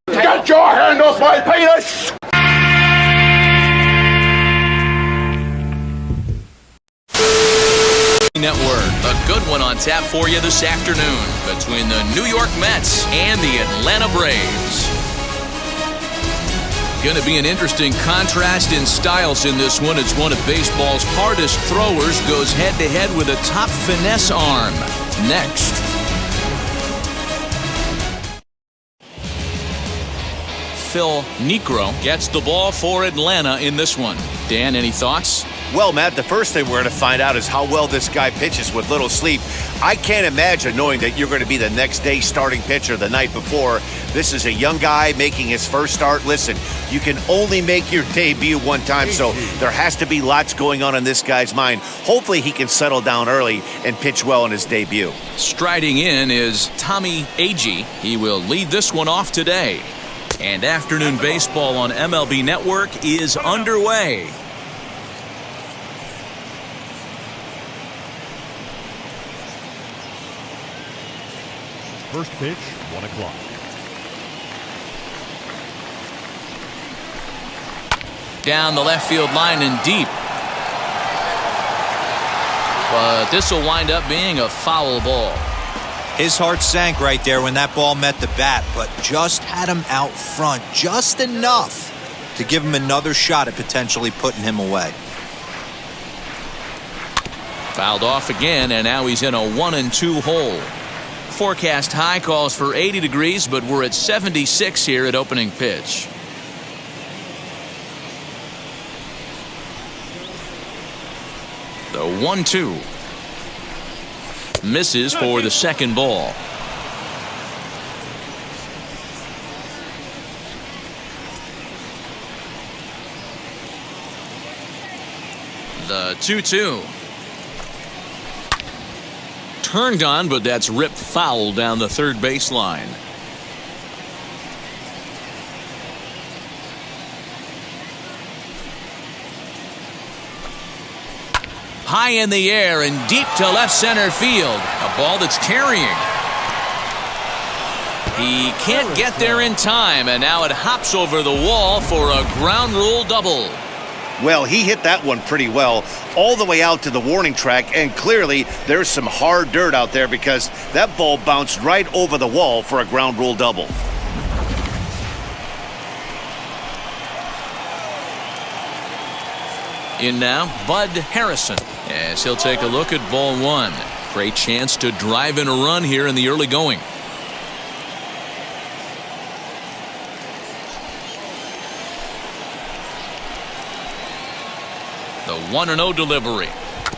Get your hand off my penis! Network. A good one on tap for you this afternoon between the New York Mets and the Atlanta Braves. Going to be an interesting contrast in styles in this one as one of baseball's hardest throwers goes head-to-head with a top finesse arm. Next. Phil Niekro gets the ball for Atlanta in this one. Dan, any thoughts? Well, Matt, the first thing we're going to find out is how well this guy pitches with little sleep. I can't imagine knowing that you're going to be the next day starting pitcher the night before. This is a young guy making his first start. Listen, you can only make your debut one time, so there has to be lots going on in this guy's mind. Hopefully he can settle down early and pitch well in his debut. Striding in is Tommy Agee. He will lead this one off today. And afternoon baseball on MLB Network is underway. First pitch, 1 o'clock. Down the left field line and deep. But this will wind up being a foul ball. His heart sank right there when that ball met the bat, but just had him out front just enough to give him another shot at potentially putting him away. Fouled off again, and now he's in a 1-2 hole. Forecast high calls for 80 degrees, but we're at 76 here at opening pitch. The 1-2. Misses for the second ball. The 2-2. Turned on, but that's ripped foul down the third baseline. High in the air and deep to left center field. A ball that's carrying. He can't get there in time, and now it hops over the wall for a ground rule double. Well, he hit that one pretty well all the way out to the warning track, and clearly there's some hard dirt out there because that ball bounced right over the wall for a ground rule double. In now, Bud Harrelson, as he'll take a look at ball one. Great chance to drive in a run here in the early going. The 1-0 delivery.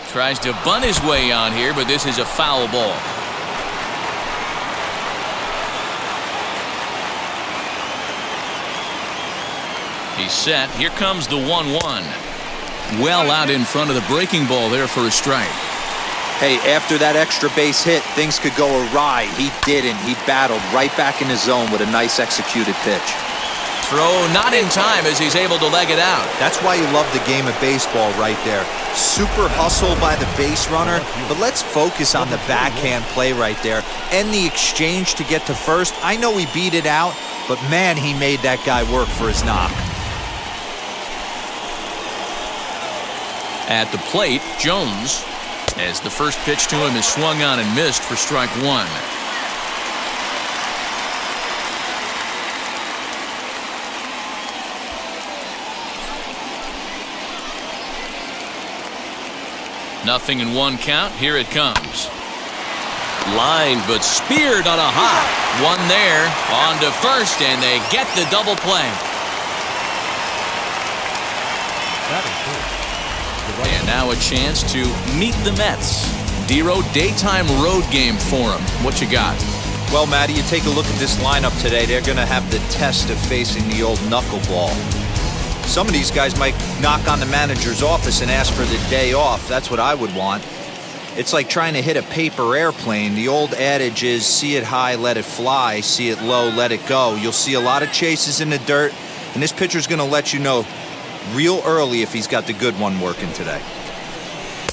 Tries to bunt his way on here, but this is a foul ball. He's set. Here comes the 1-1. Well out in front of the breaking ball there for a strike. Hey, after that extra base hit, things could go awry. He didn't. He battled right back in his zone with a nice executed pitch. Throw not in time as he's able to leg it out. That's why you love the game of baseball right there. Super hustle by the base runner, but let's focus on the backhand play right there. And the exchange to get to first. I know he beat it out, but man, he made that guy work for his knock. At the plate, Jones, as the first pitch to him is swung on and missed for strike one. Nothing in one count. Here it comes. Lined but speared on a hop. One there. On to first, and they get the double play. And now a chance to meet the Mets. Dero, daytime road game for them. What you got? Well, Matty, you take a look at this lineup today. They're going to have the test of facing the old knuckleball. Some of these guys might knock on the manager's office and ask for the day off. That's what I would want. It's like trying to hit a paper airplane. The old adage is see it high, let it fly. See it low, let it go. You'll see a lot of chases in the dirt, and this pitcher's going to let you know real early if he's got the good one working today.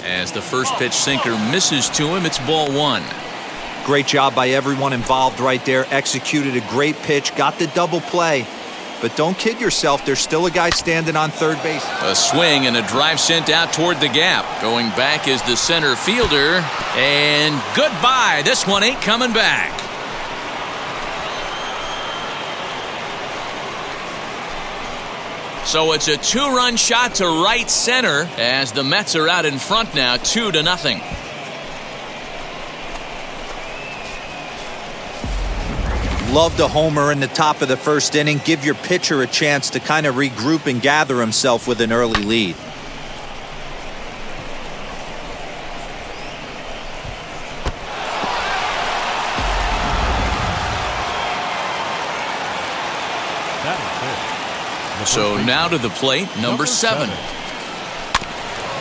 As the first pitch sinker misses to him, it's ball one. Great job by everyone involved right there. Executed a great pitch, got the double play. But don't kid yourself, there's still a guy standing on third base. A swing and a drive sent out toward the gap. Going back is the center fielder. And goodbye. This one ain't coming back. So it's a 2-run shot to right center as the Mets are out in front now, 2-0. Loved a homer in the top of the first inning. Give your pitcher a chance to kind of regroup and gather himself with an early lead. So now to the plate, number 7.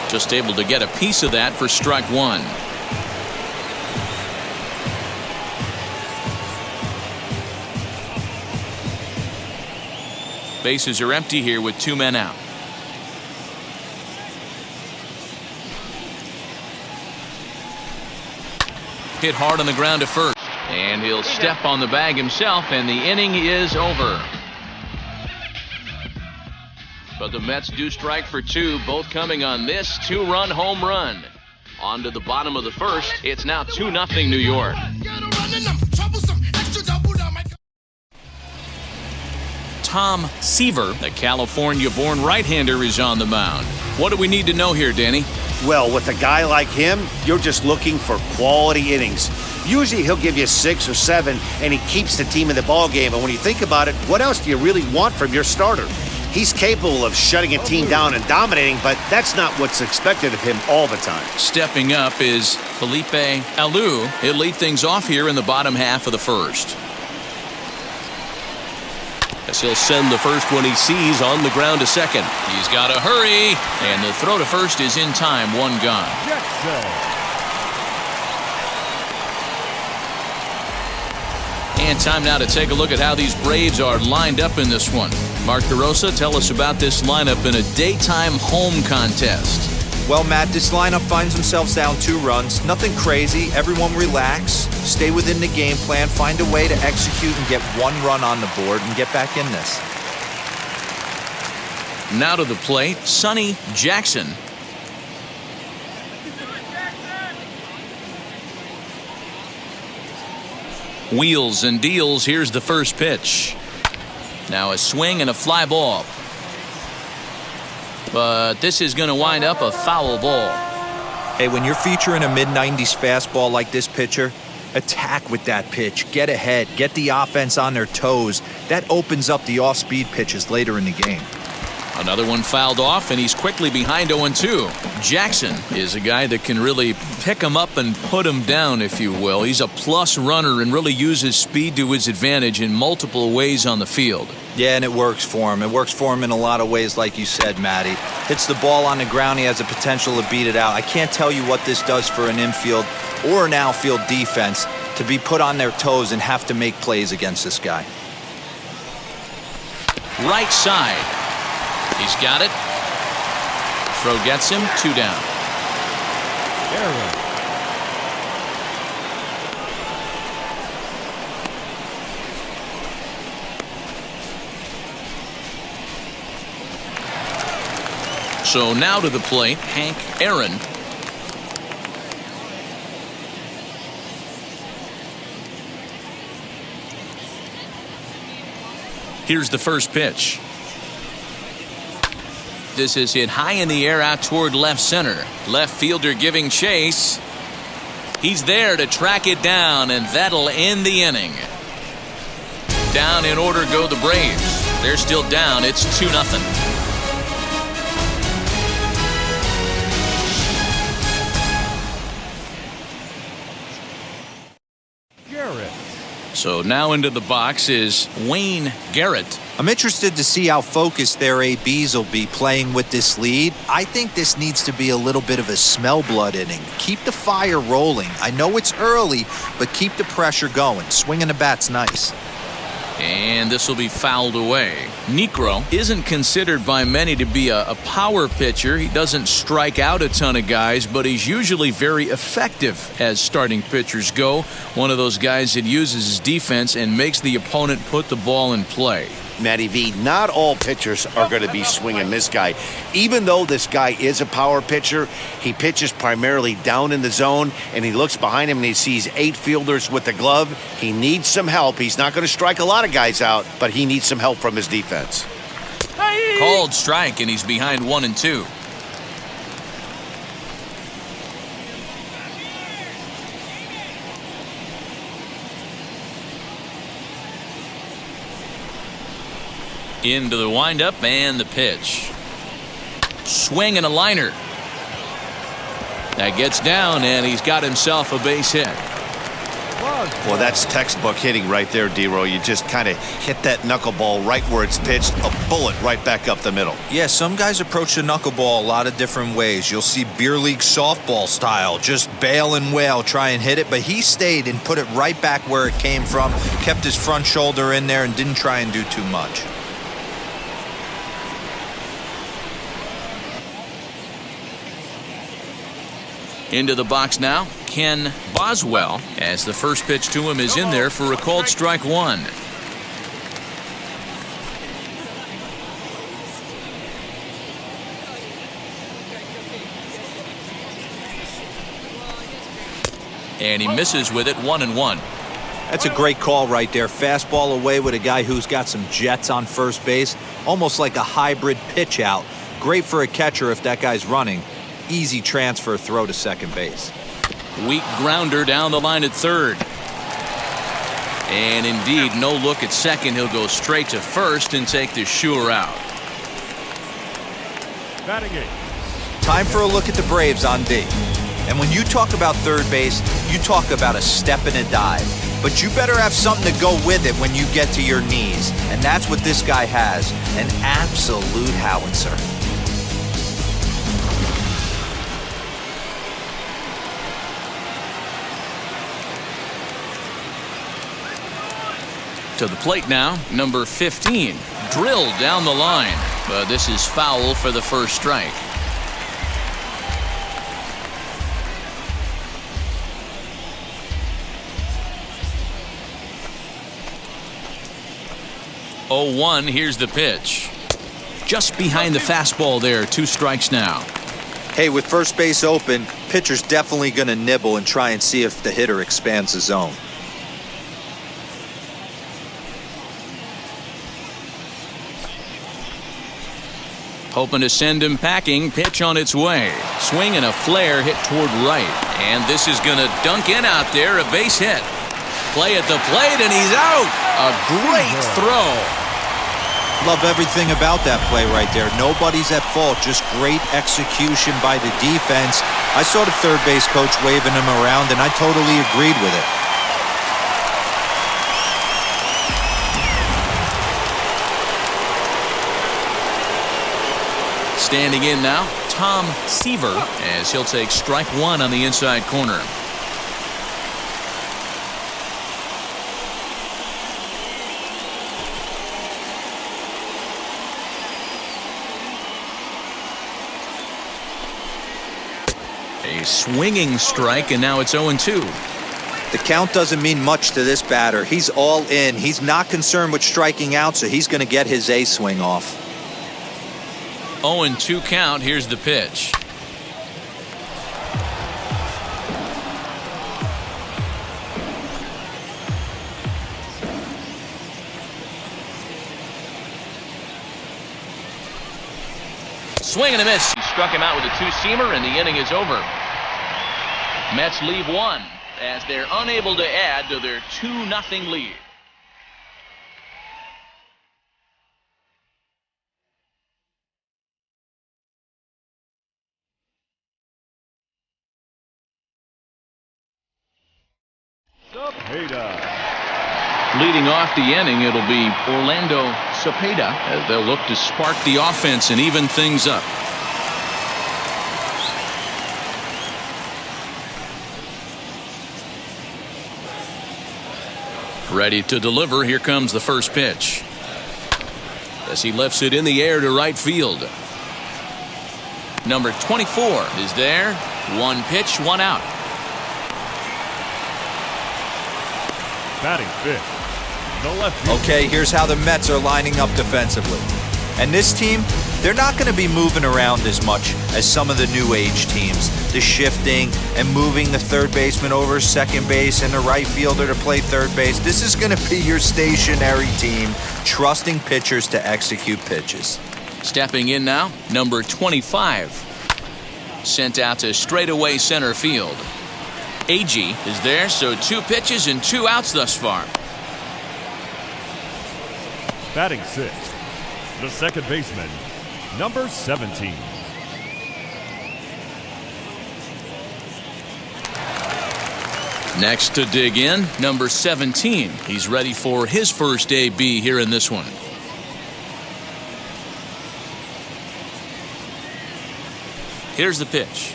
Just able to get a piece of that for strike 1. Bases are empty here with 2 men out. Hit hard on the ground to first. And he'll step on the bag himself, and the inning is over. But the Mets do strike for 2, both coming on this 2-run home run. On to the bottom of the first. It's now 2-0 New York. Tom Seaver, the California-born right-hander, is on the mound. What do we need to know here, Danny? Well, with a guy like him, you're just looking for quality innings. Usually he'll give you 6 or 7, and he keeps the team in the ballgame. And when you think about it, what else do you really want from your starter? He's capable of shutting a team down and dominating, but that's not what's expected of him all the time. Stepping up is Felipe Alou. He'll lead things off here in the bottom half of the first. As he'll send the first one he sees on the ground to second. He's got to hurry, and the throw to first is in time, 1 gone. And time now to take a look at how these Braves are lined up in this one. Mark DeRosa, tell us about this lineup in a daytime home contest. Well, Matt, this lineup finds themselves down 2 runs. Nothing crazy. Everyone relax. Stay within the game plan. Find a way to execute and get 1 run on the board and get back in this. Now to the plate, Sonny Jackson. Wheels and deals. Here's the first pitch. Now a swing and a fly ball. But this is going to wind up a foul ball. Hey, when you're featuring a mid-90s fastball like this pitcher, attack with that pitch. Get ahead. Get the offense on their toes. That opens up the off-speed pitches later in the game. Another one fouled off, and he's quickly behind 0-2. Jackson is a guy that can really pick him up and put him down, if you will. He's a plus runner and really uses speed to his advantage in multiple ways on the field. Yeah, and it works for him. It works for him in a lot of ways, like you said, Matty. Hits the ball on the ground. He has the potential to beat it out. I can't tell you what this does for an infield or an outfield defense to be put on their toes and have to make plays against this guy. Right side. He's got it. Throw gets him, 2 down. So now to the plate, Hank Aaron. Here's the first pitch. This is hit high in the air out toward left center. Left fielder giving chase. He's there to track it down, and that'll end the inning. Down in order go the Braves. They're still down. It's 2-0. So now into the box is Wayne Garrett. I'm interested to see how focused their ABs will be playing with this lead. I think this needs to be a little bit of a smell blood inning. Keep the fire rolling. I know it's early, but keep the pressure going. Swinging the bat's nice. And this will be fouled away. Necro isn't considered by many to be a power pitcher. He doesn't strike out a ton of guys, but he's usually very effective as starting pitchers go. One of those guys that uses his defense and makes the opponent put the ball in play. Matty V, not all pitchers are going to be swinging this guy. Even though this guy is a power pitcher, he pitches primarily down in the zone, and he looks behind him and he sees 8 fielders with the glove. He needs some help. He's not going to strike a lot of guys out, but he needs some help from his defense. Called strike, and he's behind 1-2. Into the windup and the pitch. Swing and a liner. That gets down, and he's got himself a base hit. Well, that's textbook hitting right there, D-Roy. You just kind of hit that knuckleball right where it's pitched, a bullet right back up the middle. Yeah, some guys approach the knuckleball a lot of different ways. You'll see beer league softball style, just bail and wail, try and hit it, but he stayed and put it right back where it came from, kept his front shoulder in there and didn't try and do too much. Into the box now, Ken Boswell, as the first pitch to him is in there for a called strike 1. And he misses with it, 1-1. That's a great call right there. Fastball away with a guy who's got some jets on first base, almost like a hybrid pitch out. Great for a catcher if that guy's running. Easy transfer throw to second base. Weak grounder down the line at third. And indeed, no look at second. He'll go straight to first and take the Shure out. Batting 8. Time for a look at the Braves on D. And when you talk about third base, you talk about a step and a dive. But you better have something to go with it when you get to your knees. And that's what this guy has. An absolute howitzer. To the plate now, number 15. Drilled down the line, but this is foul for the first strike. Oh, 1, here's the pitch. Just behind the fastball there, 2 strikes now. Hey, with first base open, pitcher's definitely going to nibble and try and see if the hitter expands the zone. Hoping to send him packing. Pitch on its way. Swing and a flare hit toward right. And this is going to dunk in out there. A base hit. Play at the plate, and he's out. A great throw. Love everything about that play right there. Nobody's at fault. Just great execution by the defense. I saw the third base coach waving him around, and I totally agreed with it. Standing in now, Tom Seaver, as he'll take strike 1 on the inside corner. A swinging strike, and now it's 0-2. The count doesn't mean much to this batter. He's all in. He's not concerned with striking out, so he's going to get his A swing off. 0-2 count. Here's the pitch. Swing and a miss. He struck him out with a two-seamer, and the inning is over. Mets leave 1 as they're unable to add to their 2-0 lead. Leading off the inning, it'll be Orlando Cepeda as they'll look to spark the offense and even things up. Ready to deliver. Here comes the first pitch. As he lifts it in the air to right field. Number 24 is there. One pitch, one out. Batting fifth, the left field. Okay, here's how the Mets are lining up defensively. And this team, they're not going to be moving around as much as some of the new age teams. The shifting and moving the third baseman over second base and the right fielder to play third base. This is going to be your stationary team, trusting pitchers to execute pitches. Stepping in now, number 25. Sent out to straightaway center field. Agee is there, so 2 pitches and 2 outs thus far. Batting sixth, the second baseman, number 17. Next to dig in, number 17. He's ready for his first AB here in this one. Here's the pitch.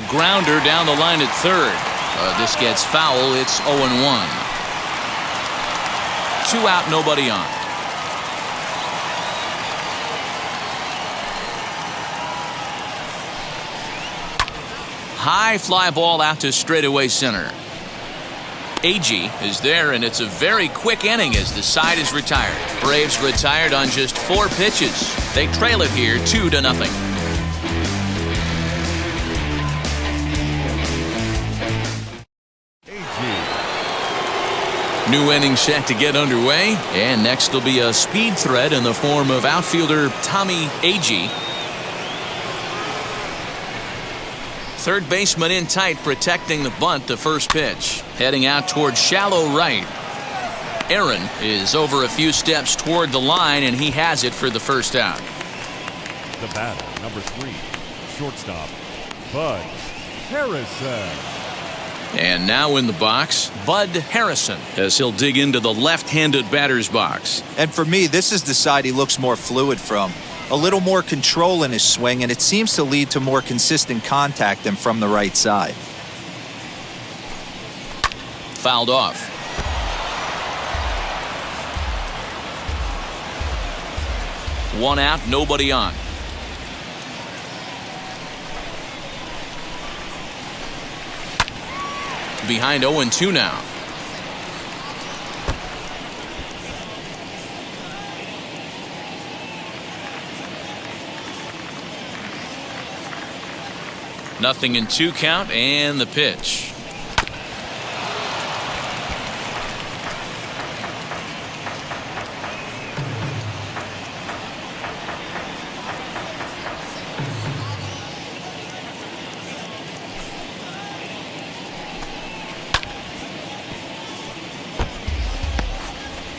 Grounder down the line at third. This gets foul. It's 0-1. 2 out, nobody on. High fly ball out to straightaway center. Agee is there, and it's a very quick inning as the side is retired. Braves retired on just 4 pitches. They trail it here 2-0. New inning set to get underway, and next will be a speed threat in the form of outfielder Tommy Agee. Third baseman in tight, protecting the bunt. The first pitch heading out toward shallow right. Aaron is over a few steps toward the line, and he has it for the first out. The batter, number 3, shortstop, Bud Harrelson. And now in the box, Bud Harrelson, as he'll dig into the left-handed batter's box. And for me, this is the side he looks more fluid from. A little more control in his swing, and it seems to lead to more consistent contact than from the right side. Fouled off. One out, nobody on. Behind 0-2 now. Nothing in 2 count, and the pitch.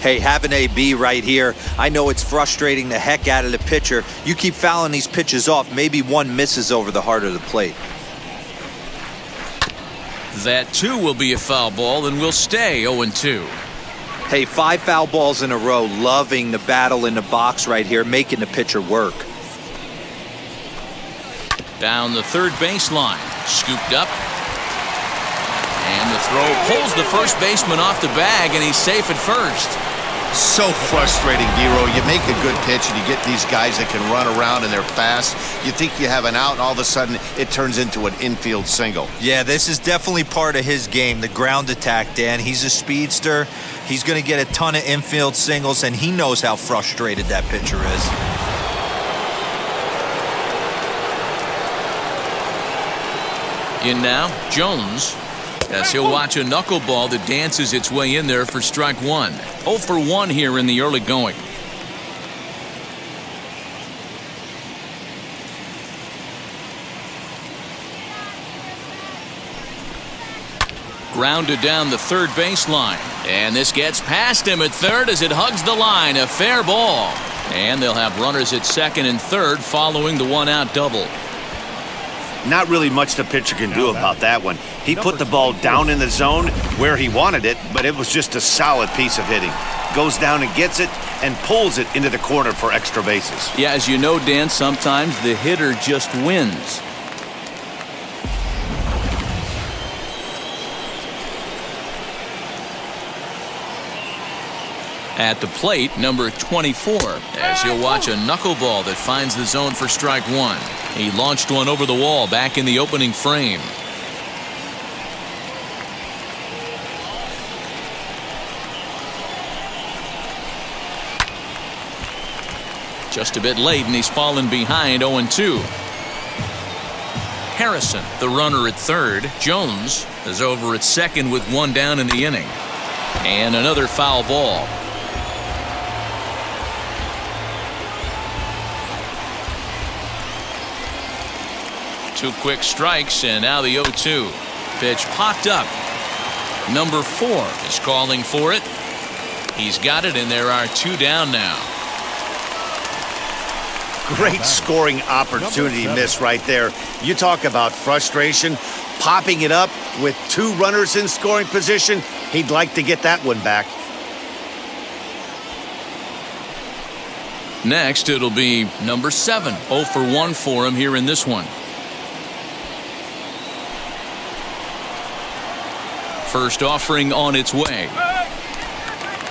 Hey, have an AB right here. I know it's frustrating the heck out of the pitcher. You keep fouling these pitches off, maybe one misses over the heart of the plate. That too will be a foul ball and will stay 0-2. Hey, 5 foul balls in a row. Loving the battle in the box right here, making the pitcher work. Down the third baseline, scooped up. And the throw pulls the first baseman off the bag, and he's safe at first. So frustrating, Giro. You make a good pitch and you get these guys that can run around and they're fast. You think you have an out, and all of a sudden it turns into an infield single. Yeah, this is definitely part of his game, the ground attack, Dan. He's a speedster. He's going to get a ton of infield singles, and he knows how frustrated that pitcher is. In now, Jones, as he'll watch a knuckleball that dances its way in there for strike 1. 0 for 1 here in the early going. Grounded down the third baseline. And this gets past him at third as it hugs the line. A fair ball. And they'll have runners at second and third following the 1-out double. Not really much the pitcher can do about that one. He put the ball down in the zone where he wanted it, but it was just a solid piece of hitting. Goes down and gets it and pulls it into the corner for extra bases. Yeah, as you know, Dan, sometimes the hitter just wins. At the plate, number 24, as he'll watch a knuckleball that finds the zone for strike one. He launched one over the wall back in the opening frame. Just a bit late, and he's fallen behind 0-2. Harrelson, the runner at third. Jones is over at second with one down in the inning. And another foul ball. Two quick strikes, and now the 0-2. Pitch popped up. Number 4 is calling for it. He's got it, and there are two down now. Great scoring opportunity miss right there. You talk about frustration. Popping it up with two runners in scoring position. He'd like to get that one back. Next, it'll be number 7. 0 for 1 for him here in this one. First offering on its way.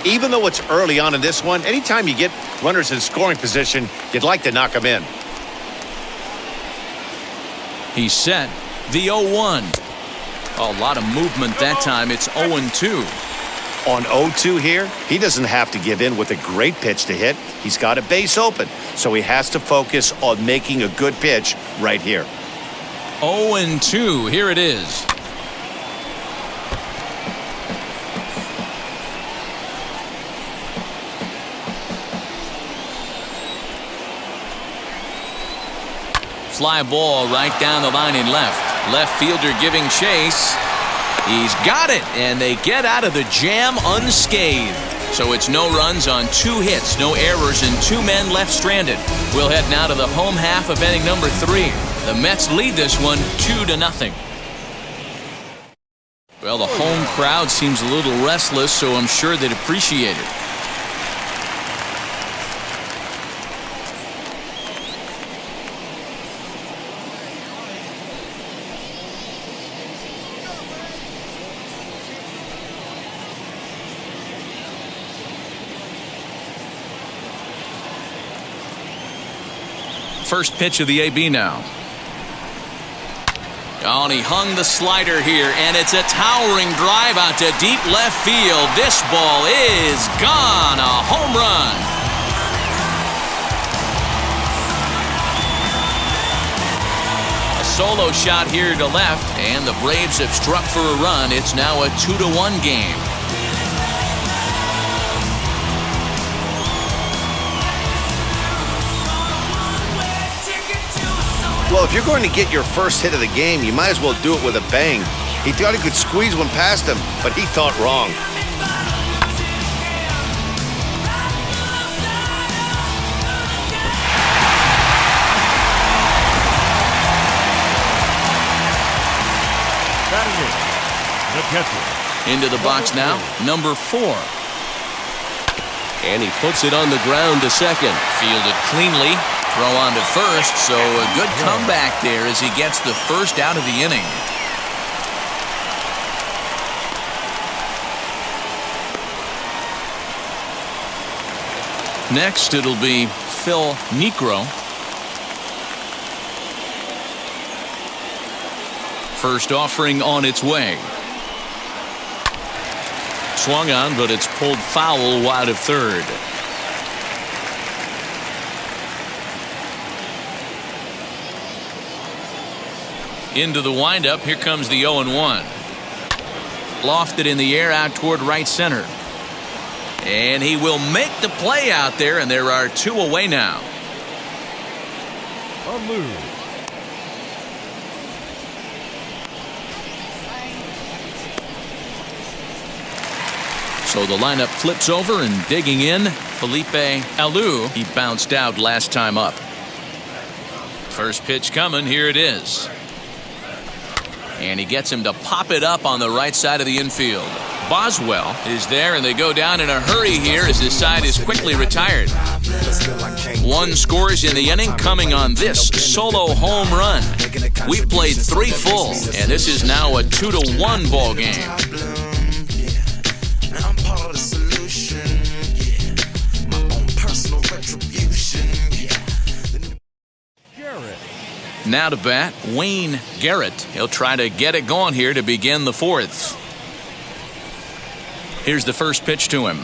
Even though it's early on in this one, anytime you get runners in scoring position, you'd like to knock them in. He's set. The 0-1. A lot of movement that time. It's 0-2. On 0-2 here, he doesn't have to give in with a great pitch to hit. He's got a base open, so he has to focus on making a good pitch right here. 0-2. Here it is. Fly ball right down the line in left. Left fielder giving chase. He's got it, and they get out of the jam unscathed. So it's no runs on 2 hits, no errors, and 2 men left stranded. We'll head now to the home half of inning number 3. The Mets lead this one 2-0. Well, the home crowd seems a little restless, so I'm sure they'd appreciate it. First pitch of the AB now. Oh, and he hung the slider here, and it's a towering drive out to deep left field. This ball is gone. A home run. A solo shot here to left, and the Braves have struck for a run. It's now a 2-1 game. Well, if you're going to get your first hit of the game, you might as well do it with a bang. He thought he could squeeze one past him, but he thought wrong. Batting in, the catcher. Into the box now, number 4. And he puts it on the ground to second. Fielded cleanly. Throw on to first, so a good comeback there as he gets the first out of the inning. Next, it'll be Phil Niekro. First offering on its way. Swung on, but it's pulled foul wide of third. Into the windup. Here comes the 0-1. Lofted in the air out toward right center. And he will make the play out there, and there are 2 away now. Alou. So the lineup flips over, and digging in, Felipe Alou. He bounced out last time up. First pitch coming. Here it is. And he gets him to pop it up on the right side of the infield. Boswell is there, and they go down in a hurry here as his side is quickly retired. 1 scores in the inning, coming on this solo home run. We played 3 full, and this is now a 2-1 ball game. Now to bat, Wayne Garrett. He'll try to get it going here to begin the fourth. Here's the first pitch to him.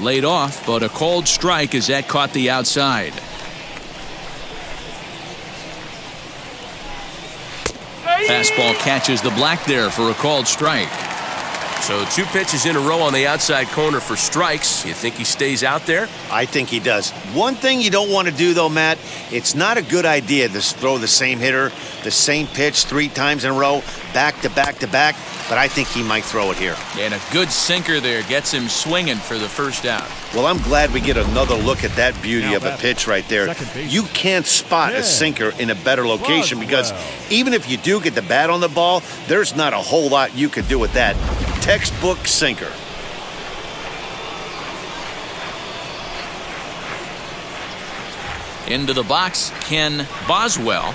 Laid off, but a called strike as that caught the outside. Fastball catches the black there for a called strike. So 2 pitches in a row on the outside corner for strikes. You think he stays out there? I think he does. One thing you don't want to do, though, Matt, it's not a good idea to throw the same hitter, the same pitch 3 times in a row, back to back to back, but I think he might throw it here. And a good sinker there gets him swinging for the first out. Well, I'm glad we get another look at that beauty of a pitch right there. You can't spot a sinker in a better location because even if you do get the bat on the ball, there's not a whole lot you could do with that. Textbook sinker. Into the box, Ken Boswell.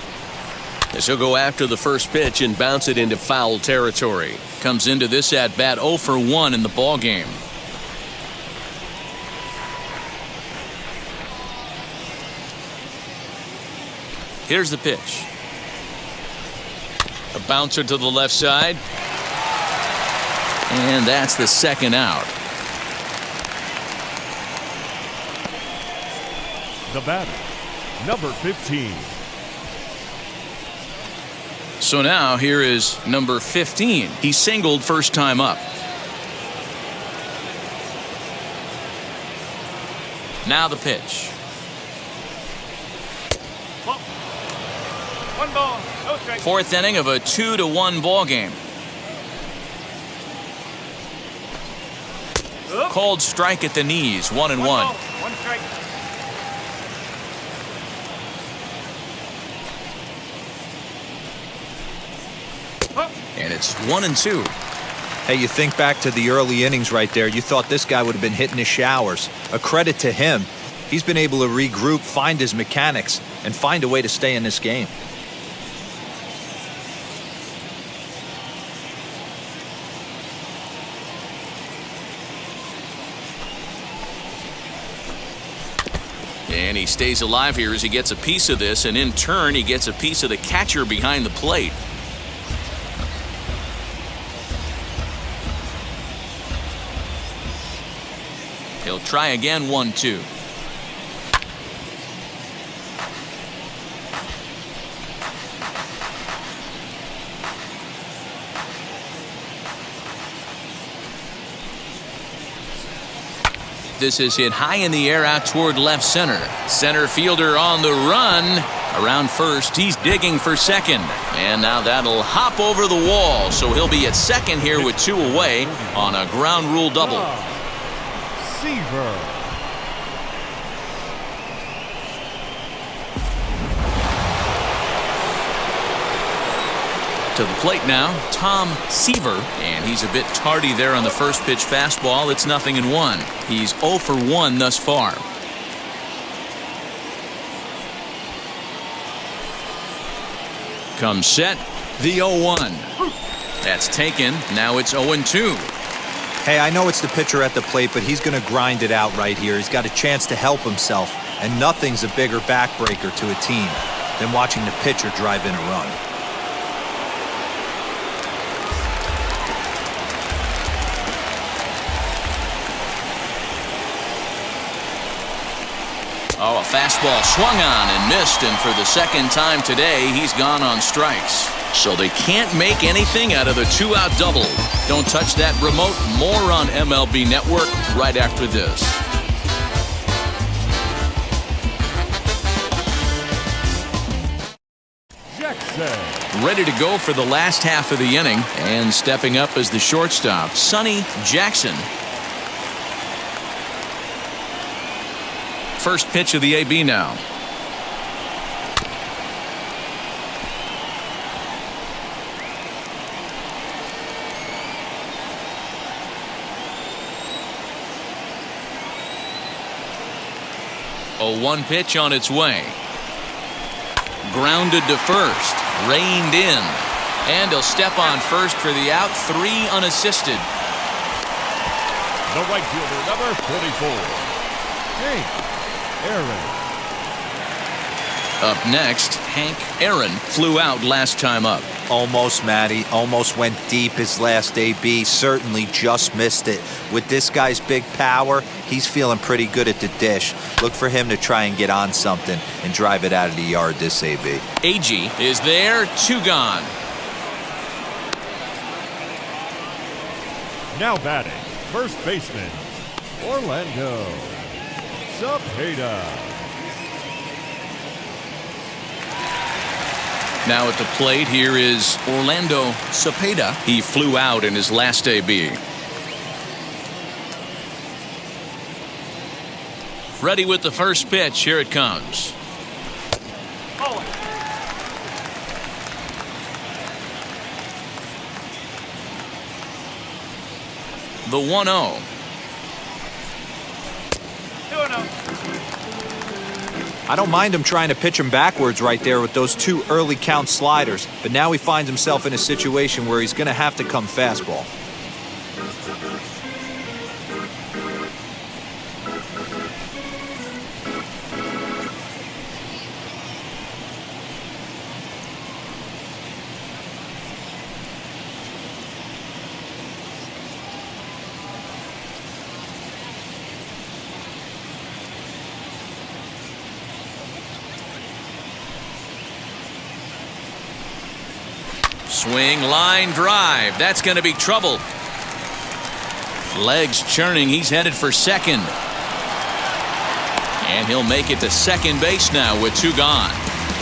As he'll go after the first pitch and bounce it into foul territory. Comes into this at bat 0 for 1 in the ball game. Here's the pitch. A bouncer to the left side. And that's the second out. The batter, number 15. So now here is number 15. He singled first time up. Now the pitch. 1 ball, no strike. 4th inning of a 2-1 ball game. Called strike at the knees, 1-1. 1 strike. And it's 1-2. Hey, you think back to the early innings right there. You thought this guy would have been hitting his showers. A credit to him. He's been able to regroup, find his mechanics, and find a way to stay in this game. And he stays alive here as he gets a piece of this, and in turn he gets a piece of the catcher behind the plate. He'll try again, 1-2. This is hit high in the air out toward left center. Center fielder on the run. Around first, he's digging for second. And now that'll hop over the wall. So he'll be at second here with 2 away on a ground rule double. Seaver. To the plate now, Tom Seaver, and he's a bit tardy there on the first pitch fastball. It's 0-1. He's 0 for 1 thus far. Comes set, the 0-1. That's taken. Now it's 0-2. Hey, I know it's the pitcher at the plate, but he's going to grind it out right here. He's got a chance to help himself, and nothing's a bigger backbreaker to a team than watching the pitcher drive in a run. Oh, a fastball swung on and missed, and for the second time today, he's gone on strikes. So they can't make anything out of the 2-out double. Don't touch that remote. More on MLB Network right after this. Jackson. Ready to go for the last half of the inning, and stepping up as the shortstop, Sonny Jackson. First pitch of the AB now. A 1 pitch on its way. Grounded to first. Reined in. And he'll step on first for the out. 3 unassisted. The right fielder, number 44. Hank Aaron. Up next, Hank Aaron flew out last time up. Almost, Matty. Almost went deep his last AB. Certainly just missed it. With this guy's big power, he's feeling pretty good at the dish. Look for him to try and get on something and drive it out of the yard this AB. AG is there, 2 gone. Now batting, first baseman, Orlando Cepeda. Now at the plate, here is Orlando Cepeda. He flew out in his last AB. Ready with the first pitch. Here it comes. The 1-0. 2-0. I don't mind him trying to pitch him backwards right there with those 2 early count sliders, but now he finds himself in a situation where he's going to have to come fastball. Swing, line drive. That's going to be trouble. Legs churning. He's headed for second. And he'll make it to second base now with 2 gone.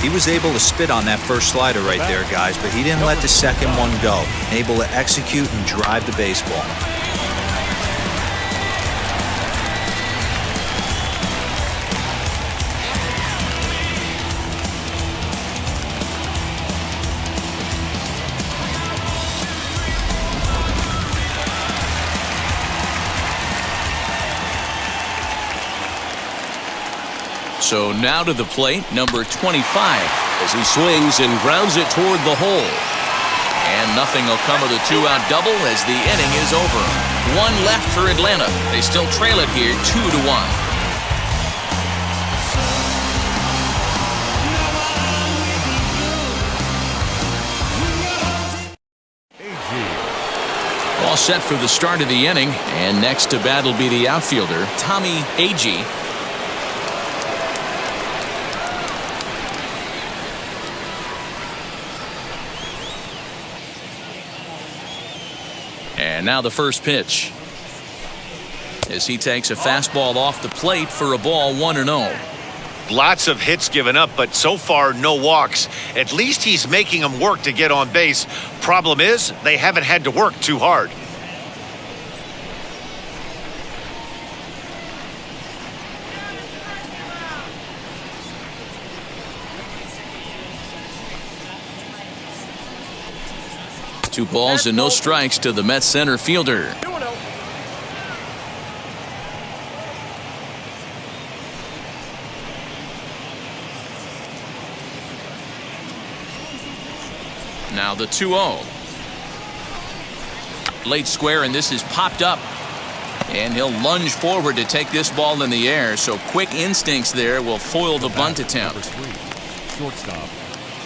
He was able to spit on that first slider right there, guys, but he didn't let the second one go. Able to execute and drive the baseball. So now to the plate, number 25, as he swings and grounds it toward the hole. And nothing will come of the 2-out double as the inning is over. 1 left for Atlanta. They still trail it here 2-1. All set for the start of the inning, and next to bat will be the outfielder, Tommy Agee. And now the first pitch, as he takes a fastball off the plate for a ball 1-0. Lots of hits given up, but so far no walks. At least he's making them work to get on base. Problem is, they haven't had to work too hard. Two balls and no strikes to the Mets center fielder. Now the 2-0. Late square, and this is popped up. And he'll lunge forward to take this ball in the air, so quick instincts there will foil the bunt attempt. Shortstop,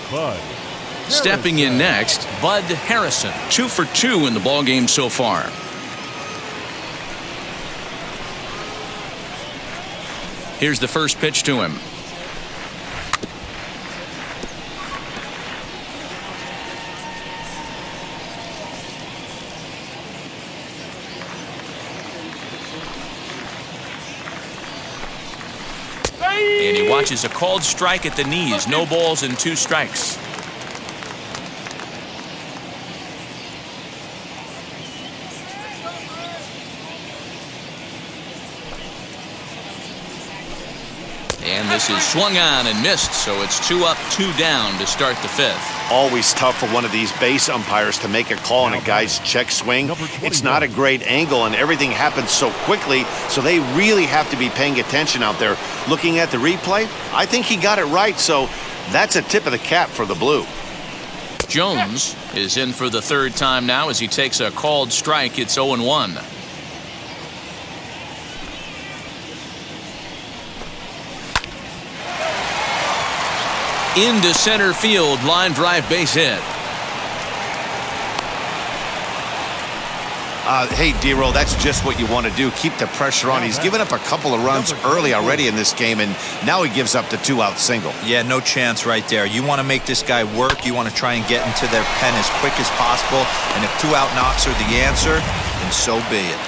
Bud. Stepping in next, Bud Harrelson. 2 for 2 in the ballgame so far. Here's the first pitch to him. And he watches a called strike at the knees. No balls and 2 strikes. And this is swung on and missed, so it's 2 up, 2 down to start the 5th. Always tough for one of these base umpires to make a call on a guy's check swing. It's not a great angle, and everything happens so quickly, so they really have to be paying attention out there. Looking at the replay, I think he got it right, so that's a tip of the cap for the Blue. Jones is in for the 3rd time now as he takes a called strike. It's 0-1. Into center field, line drive, base hit. Hey, D-Roll, that's just what you want to do. Keep the pressure on. He's given up a couple of runs early already in this game, and now he gives up the 2-out single. Yeah, no chance right there. You want to make this guy work. You want to try and get into their pen as quick as possible. And if 2-out knocks are the answer, then so be it.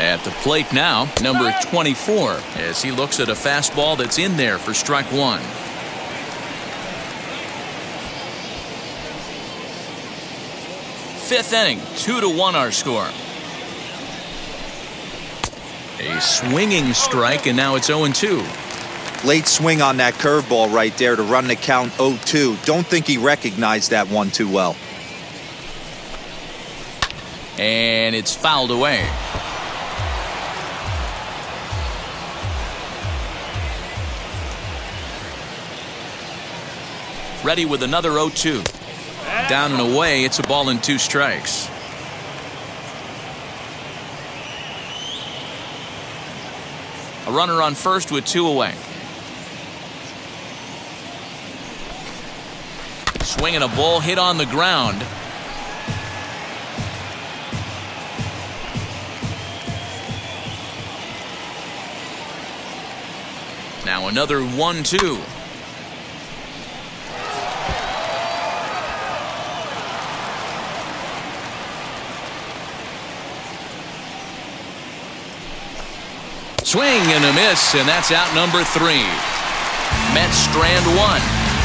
At the plate now, number 24, as he looks at a fastball that's in there for strike one. Fifth inning, 2-1 our score. A swinging strike, and now it's 0-2. Late swing on that curveball right there to run the count 0-2. Don't think he recognized that one too well. And it's fouled away. Ready with another 0-2. Down and away, it's a ball and 2 strikes. A runner on first with 2 away. Swinging a ball hit on the ground. Now another 1-2. Swing and a miss, and that's out number 3. Mets strand 1.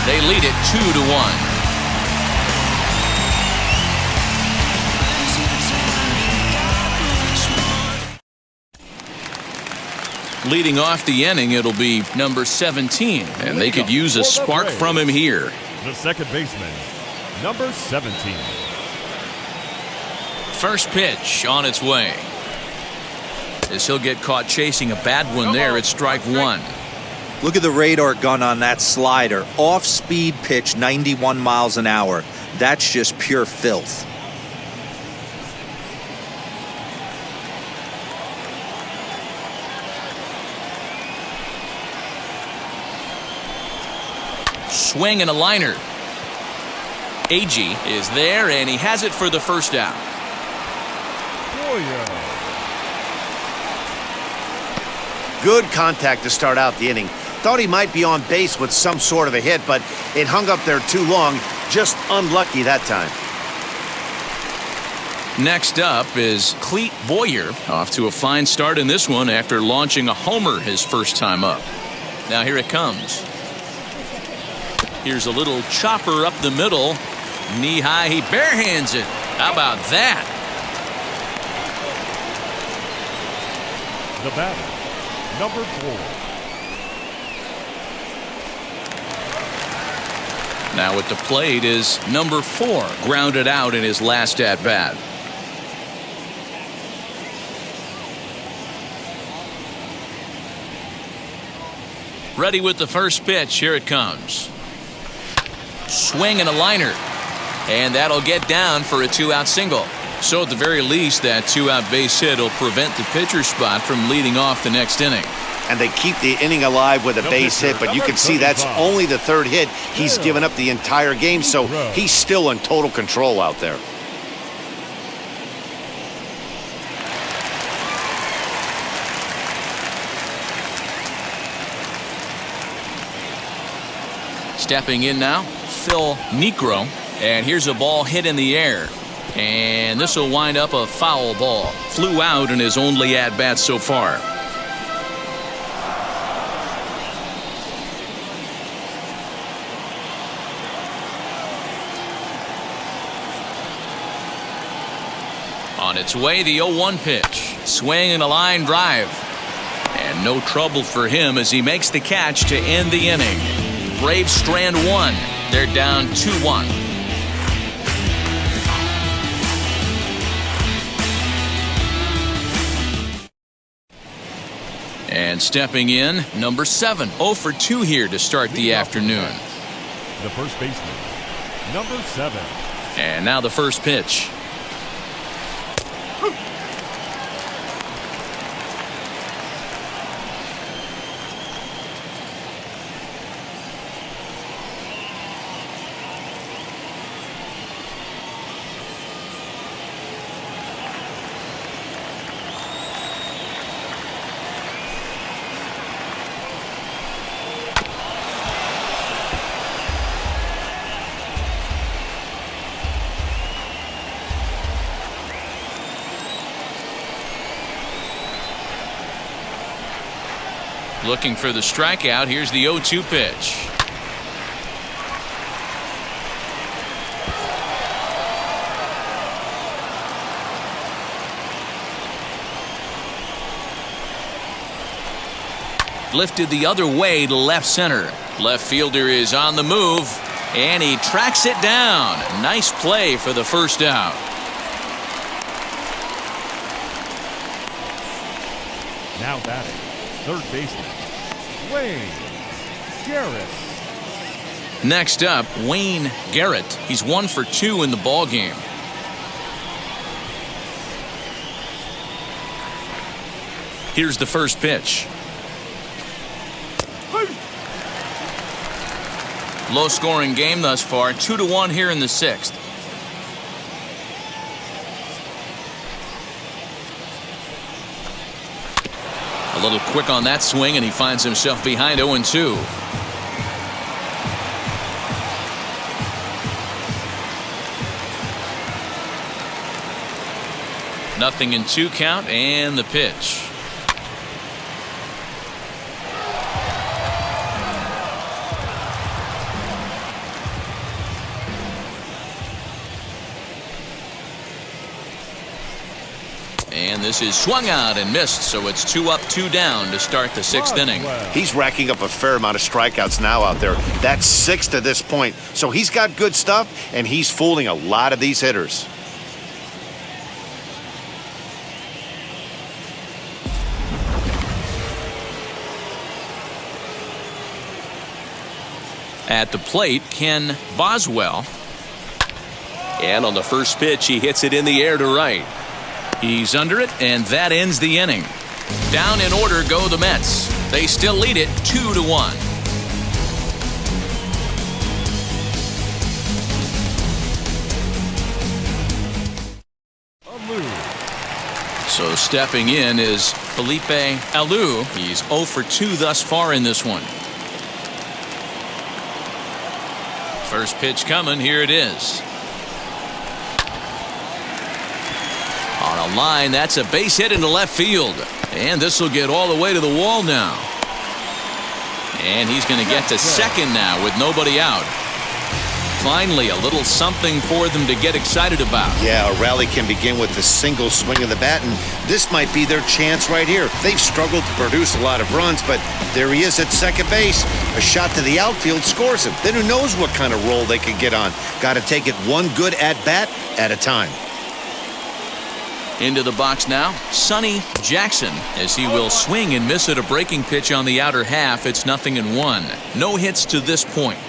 They lead it 2-1. Leading off the inning, it'll be number 17, and they could use a spark from him here. The second baseman, number 17. First pitch on its way. As he'll get caught chasing a bad one there at strike 1. Look at the radar gun on that slider. Off-speed pitch, 91 miles an hour. That's just pure filth. Swing and a liner. Agee is there, and he has it for the first out. Good contact to start out the inning. Thought he might be on base with some sort of a hit, but it hung up there too long. Just unlucky that time. Next up is Cleet Boyer, off to a fine start in this one after launching a homer his first time up. Now here it comes. Here's a little chopper up the middle. Knee high, he barehands it. How about that? The batter, number 4. Now at the plate is number 4, grounded out in his last at bat. Ready with the first pitch. Here it comes. Swing and a liner, and that'll get down for a 2-out single. So at the very least, that 2-out base hit will prevent the pitcher spot from leading off the next inning. And they keep the inning alive with a base hit, but you can see that's only the 3rd hit. He's given up the entire game, so he's still in total control out there. Stepping in now, Phil Niekro, and here's a ball hit in the air. And this will wind up a foul ball. Flew out in his only at-bat so far. On its way, the 0-1 pitch. Swing and a line drive. And no trouble for him as he makes the catch to end the inning. Braves strand 1. They're down 2-1. And stepping in, number 7. 0 for 2 here to start the afternoon. The first baseman, number 7. And now the first pitch. Looking for the strikeout. Here's the 0-2 pitch. Lifted the other way to left center. Left fielder is on the move, and he tracks it down. Nice play for the first out. Now batting, third baseman, Wayne Garrett. Next up, Wayne Garrett. He's 1 for 2 in the ball game. Here's the first pitch. Low scoring game thus far, 2-1 here in the 6th. A little quick on that swing, and he finds himself behind 0-2. Nothing in 2 count, and the pitch. And this is swung out and missed, so it's 2 up, 2 down to start the 6th inning. He's racking up a fair amount of strikeouts now out there. That's 6 to this point. So he's got good stuff, and he's fooling a lot of these hitters. At the plate, Ken Boswell. And on the first pitch, he hits it in the air to right. He's under it, and that ends the inning. Down in order go the Mets. They still lead it 2-1. So stepping in is Felipe Alou. He's 0 for 2 thus far in this one. First pitch coming. Here it is. On a line, that's a base hit into left field. And this will get all the way to the wall now. And he's going to get to second now with nobody out. Finally, a little something for them to get excited about. Yeah, a rally can begin with the single swing of the bat, and this might be their chance right here. They've struggled to produce a lot of runs, but there he is at second base. A shot to the outfield scores him. Then who knows what kind of roll they could get on. Got to take it one good at-bat at a time. Into the box now, Sonny Jackson, as he will swing and miss at a breaking pitch on the outer half. It's 0-1. No hits to this point.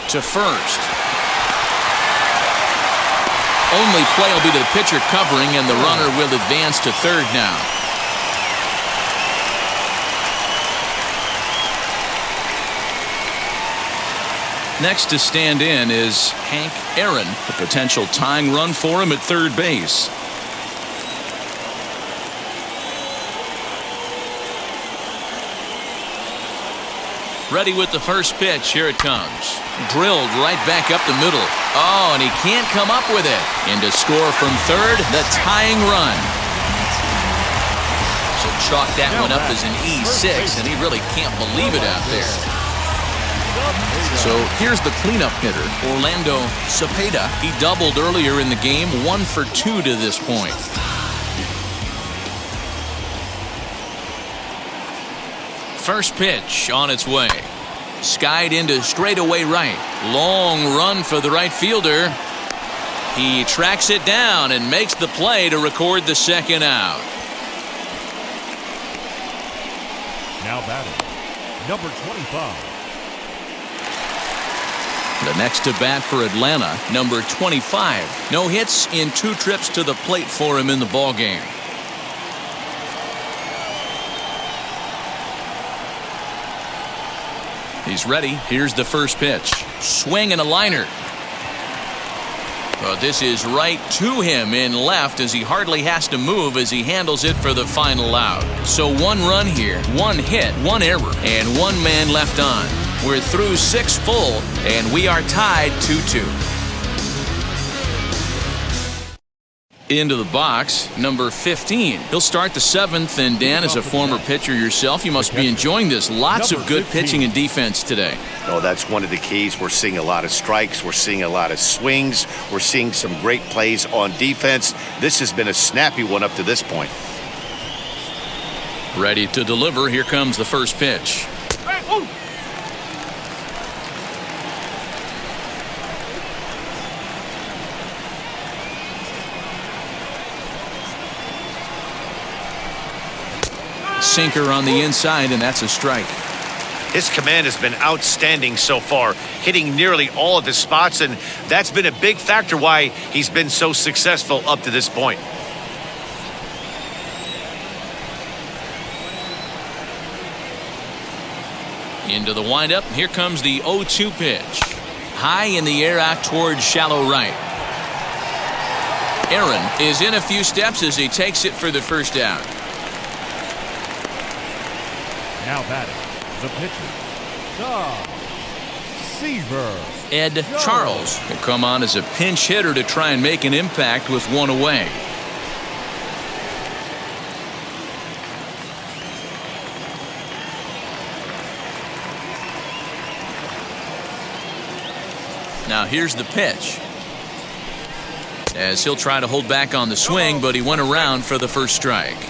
To first. Only play will be to the pitcher covering, and the runner will advance to third now. Next to stand in is Hank Aaron, a potential tying run for him at third base. Ready with the first pitch. Here it comes. Drilled right back up the middle. Oh, and he can't come up with it. And to score from third, the tying run. So chalk that one up as an E6, and he really can't believe it out there. So here's the cleanup hitter, Orlando Cepeda. He doubled earlier in the game, 1 for 2 to this point. First pitch on its way. Skied into straightaway right. Long run for the right fielder. He tracks it down and makes the play to record the second out. Now batting, number 25. The next to bat for Atlanta, number 25. No hits in 2 trips to the plate for him in the ballgame. He's ready. Here's the first pitch. Swing and a liner. But this is right to him in left, as he hardly has to move as he handles it for the final out. So 1 run here, 1 hit, 1 error, and 1 man left on. We're through 6 full, and we are tied 2-2. Into the box, number 15. He'll start the 7th, and Dan, as a former pitcher yourself, you must be enjoying this. Lots of good pitching and defense today. Oh, that's one of the keys. We're seeing a lot of strikes. We're seeing a lot of swings. We're seeing some great plays on defense. This has been a snappy one up to this point. Ready to deliver. Here comes the first pitch. Sinker on the inside, and that's a strike. His command has been outstanding so far, hitting nearly all of his spots, and that's been a big factor why he's been so successful up to this point. Into the windup. Here comes the 0-2 pitch. High in the air out towards shallow right. Aaron is in a few steps as he takes it for the first out. Now batting, the pitcher, Seaver. Ed Charles will come on as a pinch hitter to try and make an impact with one away. Now here's the pitch. As he'll try to hold back on the swing, but he went around for the first strike.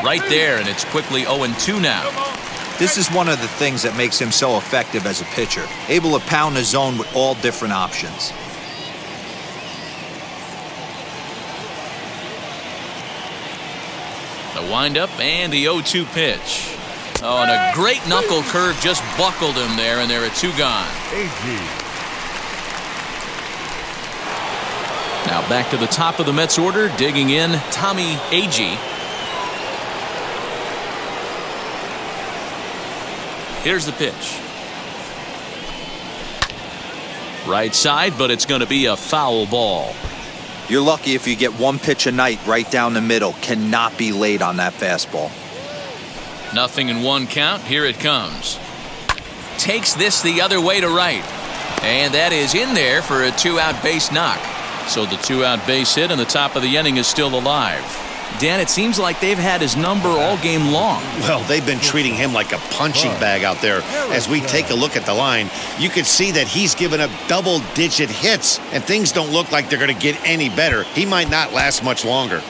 Right there, and it's quickly 0-2 now. This is one of the things that makes him so effective as a pitcher, able to pound the zone with all different options. The windup and the 0-2 pitch. Oh, and a great knuckle curve just buckled him there, and there are 2 gone. Now back to the top of the Mets order, digging in Tommy Agee. Here's the pitch. Right side, but it's going to be a foul ball. You're lucky if you get one pitch a night right down the middle. Cannot be late on that fastball. Nothing in 1 count. Here it comes. Takes this the other way to right. And that is in there for a 2-out base knock. So the 2-out base hit and the top of the inning is still alive. Dan, it seems like they've had his number all game long. Well, they've been treating him like a punching bag out there. As we take a look at the line, you can see that he's given up double-digit hits, and things don't look like they're going to get any better. He might not last much longer.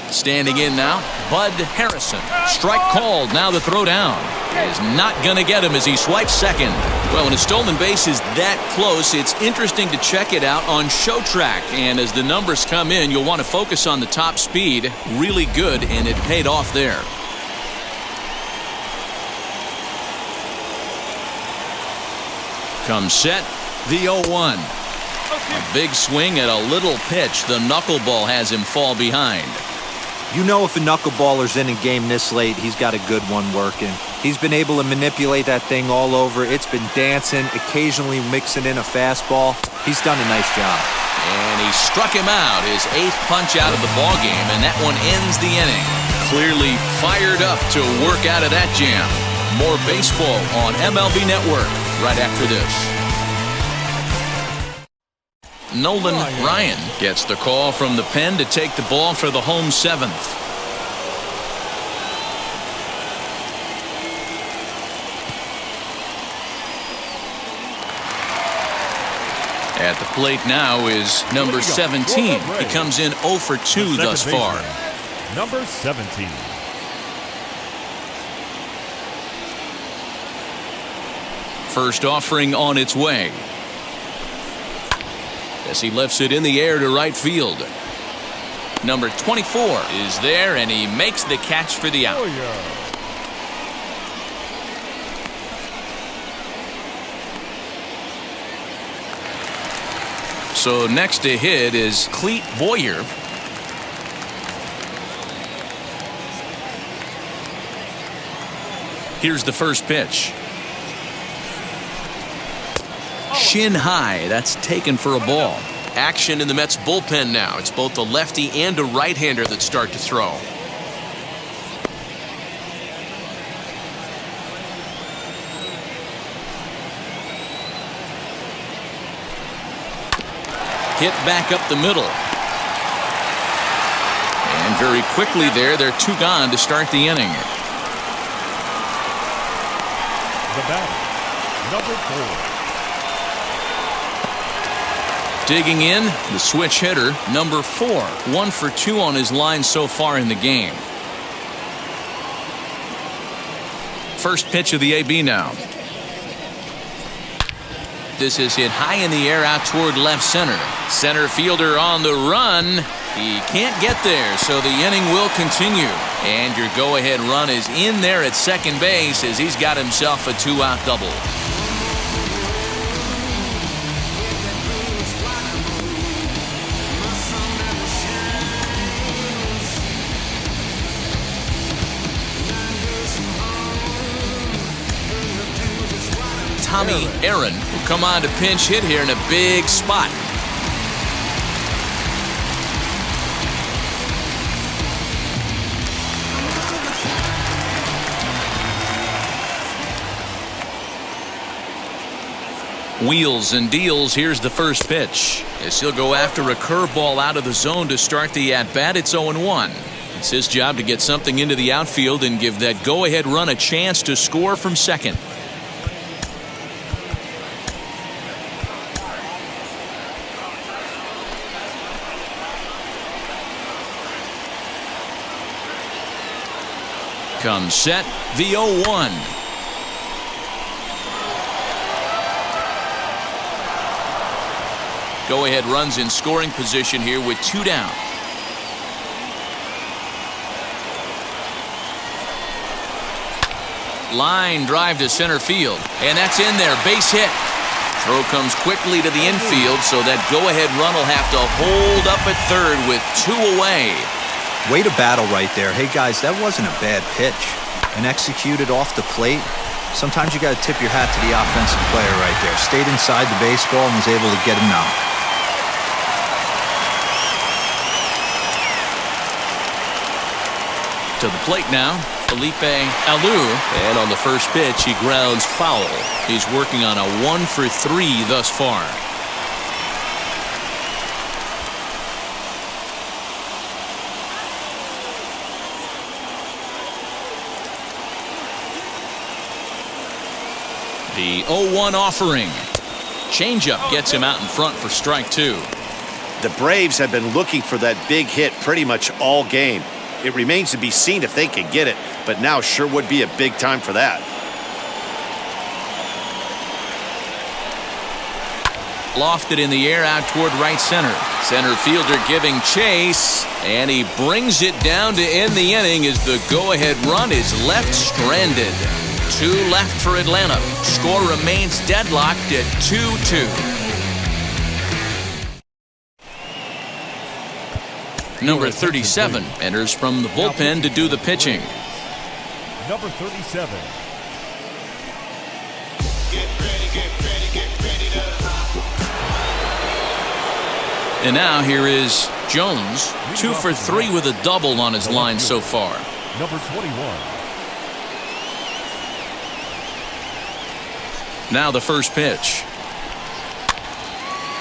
Standing in now, Bud Harrelson. Strike called. Now the throw down is not going to get him as he swipes second. Well, when a stolen base is that close, it's interesting to check it out on Show Track. And as the numbers come in, you'll want to focus on the top speed. Really good, and it paid off there. Comes set, the 0-1. A big swing at a little pitch. The knuckleball has him fall behind. You know if a knuckleballer's in a game this late, he's got a good one working. He's been able to manipulate that thing all over. It's been dancing, occasionally mixing in a fastball. He's done a nice job. And he struck him out, his 8th punch out of the ballgame, and that one ends the inning. Clearly fired up to work out of that jam. More baseball on MLB Network right after this. Nolan Ryan gets the call from the pen to take the ball for the home 7th. At the plate now is number 17. He comes in 0 for 2 thus far. Number 17. First offering on its way. as he lifts it in the air to right field. Number 24 is there, and he makes the catch for the out. So next to hit is Cleet Boyer. Here's the first pitch. Shin high. That's taken for a ball. Action in the Mets bullpen now. It's both a lefty and a right-hander that start to throw. Hit back up the middle. And very quickly they're two gone to start the inning. The batter, number 4. Digging in, the switch hitter, number 4. 1 for 2 on his line so far in the game. First pitch of the AB now. This is hit high in the air out toward left center. Center fielder on the run. He can't get there, so the inning will continue. And your go-ahead run is in there at second base as he's got himself a 2-out double. Tommy Aaron will come on to pinch hit here in a big spot. Wheels and deals. Here's the first pitch. As he'll go after a curveball out of the zone to start the at-bat. It's 0-1. It's his job to get something into the outfield and give that go-ahead run a chance to score from second. Comes set, the 0-1. Go-ahead runs in scoring position here with 2 down. Line drive to center field, and that's in there, base hit. Throw comes quickly to the infield, so that go-ahead run will have to hold up at third with 2 away. Way to battle right there. Hey, guys, that wasn't a bad pitch. And executed off the plate. Sometimes you got to tip your hat to the offensive player right there. Stayed inside the baseball and was able to get him out. To the plate now, Felipe Alou. And on the first pitch, he grounds foul. He's working on a 1 for 3 thus far. The 0-1 offering. Changeup gets him out in front for strike 2. The Braves have been looking for that big hit pretty much all game. It remains to be seen if they can get it, but now sure would be a big time for that. Lofted in the air out toward right center. Center fielder giving chase, and he brings it down to end the inning as the go-ahead run is left stranded. 2 left for Atlanta. Score remains deadlocked at 2-2. Number 37 enters from the bullpen to do the pitching. Number 37. And now here is Jones. 2 for 3 with a double on his line so far. Number 21. Now the first pitch.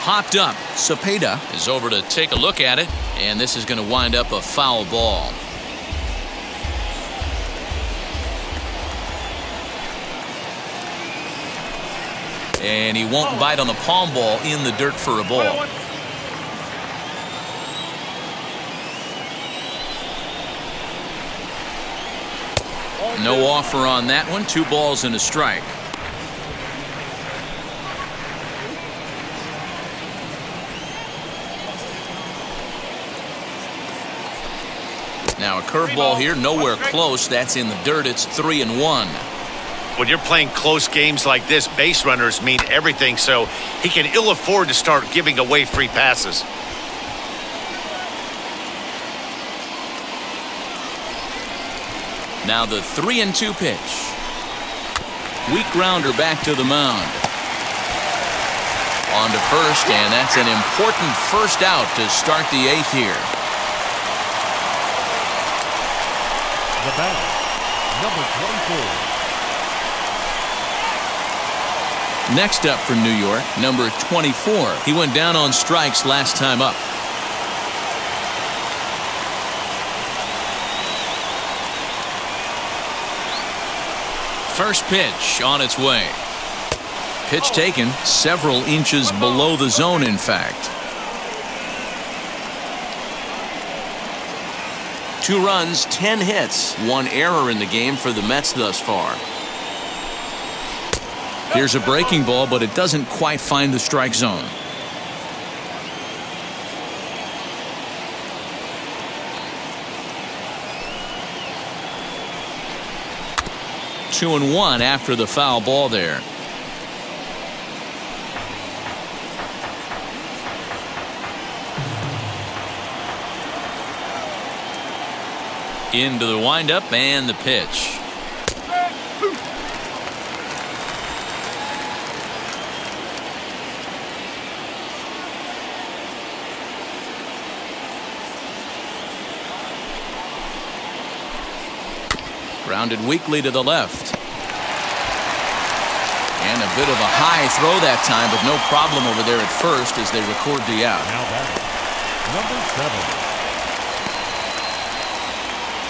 Popped up. Cepeda is over to take a look at it, and this is going to wind up a foul ball. And he won't bite on the palm ball in the dirt for a ball. No offer on that one. 2 balls and a strike. Now a curveball here, nowhere close. That's in the dirt. It's 3-1. When you're playing close games like this, base runners mean everything, so he can ill afford to start giving away free passes. Now the 3-2 pitch. Weak grounder back to the mound. On to first, and that's an important first out to start the 8th here. The batter, number 24. Next up for New York, number 24. He went down on strikes last time up. First pitch on its way. Pitch taken several inches below the zone, in fact. 2 runs, 10 hits, 1 error in the game for the Mets thus far. Here's a breaking ball, but it doesn't quite find the strike zone. Two and one after the foul ball there. Into the windup and the pitch. Grounded weakly to the left. And a bit of a high throw that time, but no problem over there at first as they record the out. Now batting, number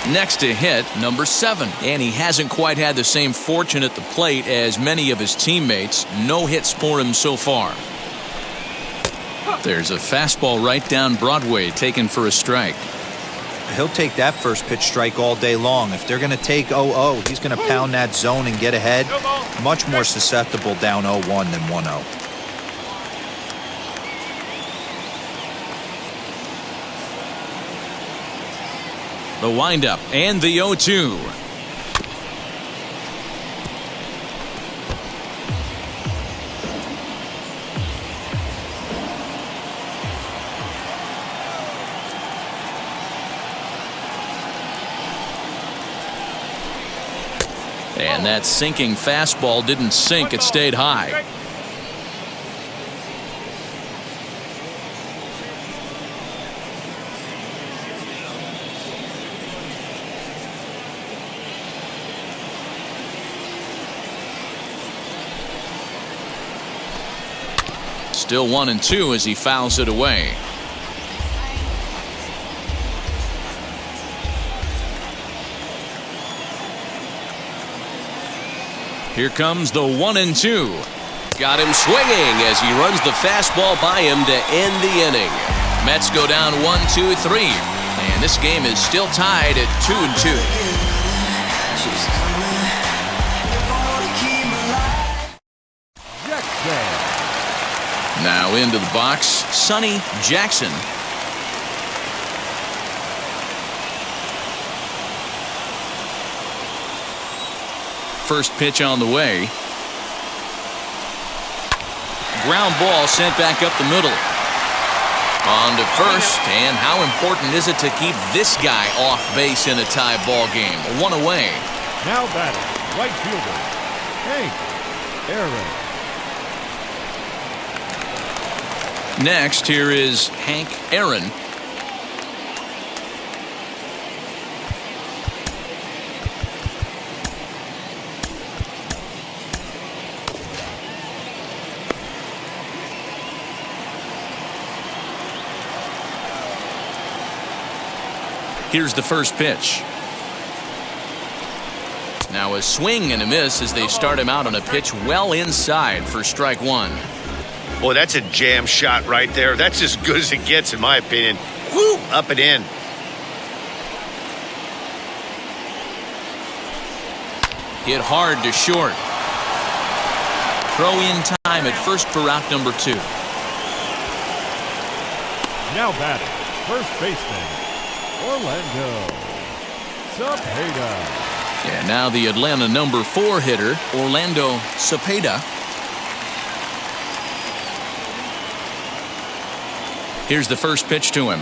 7. Next to hit, number 7. And he hasn't quite had the same fortune at the plate as many of his teammates. No hits for him so far. There's a fastball right down Broadway taken for a strike. He'll take that first pitch strike all day long. If they're going to take 0-0, he's going to pound that zone and get ahead. Much more susceptible down 0-1 than 1-0. The windup and the 0-2. And that sinking fastball didn't sink, it stayed high. Still 1-2 as he fouls it away. Here comes the 1-2. Got him swinging as he runs the fastball by him to end the inning. Mets go down 1-2-3. And this game is still tied at 2-2. Now into the box, Sonny Jackson. First pitch on the way. Ground ball sent back up the middle. On to first, and how important is it to keep this guy off base in a tie ball game? 1 away. Now batting, right fielder, Hank Aaron. Next, here is Hank Aaron. Here's the first pitch. Now a swing and a miss as they start him out on a pitch well inside for strike 1. Boy, that's a jam shot right there. That's as good as it gets, in my opinion. Woo! Up and in. Hit hard to short. Throw in time at first for out number 2. Now batting, first baseman, Orlando. Cepeda. And now the Atlanta number 4 hitter, Orlando Cepeda. Here's the first pitch to him.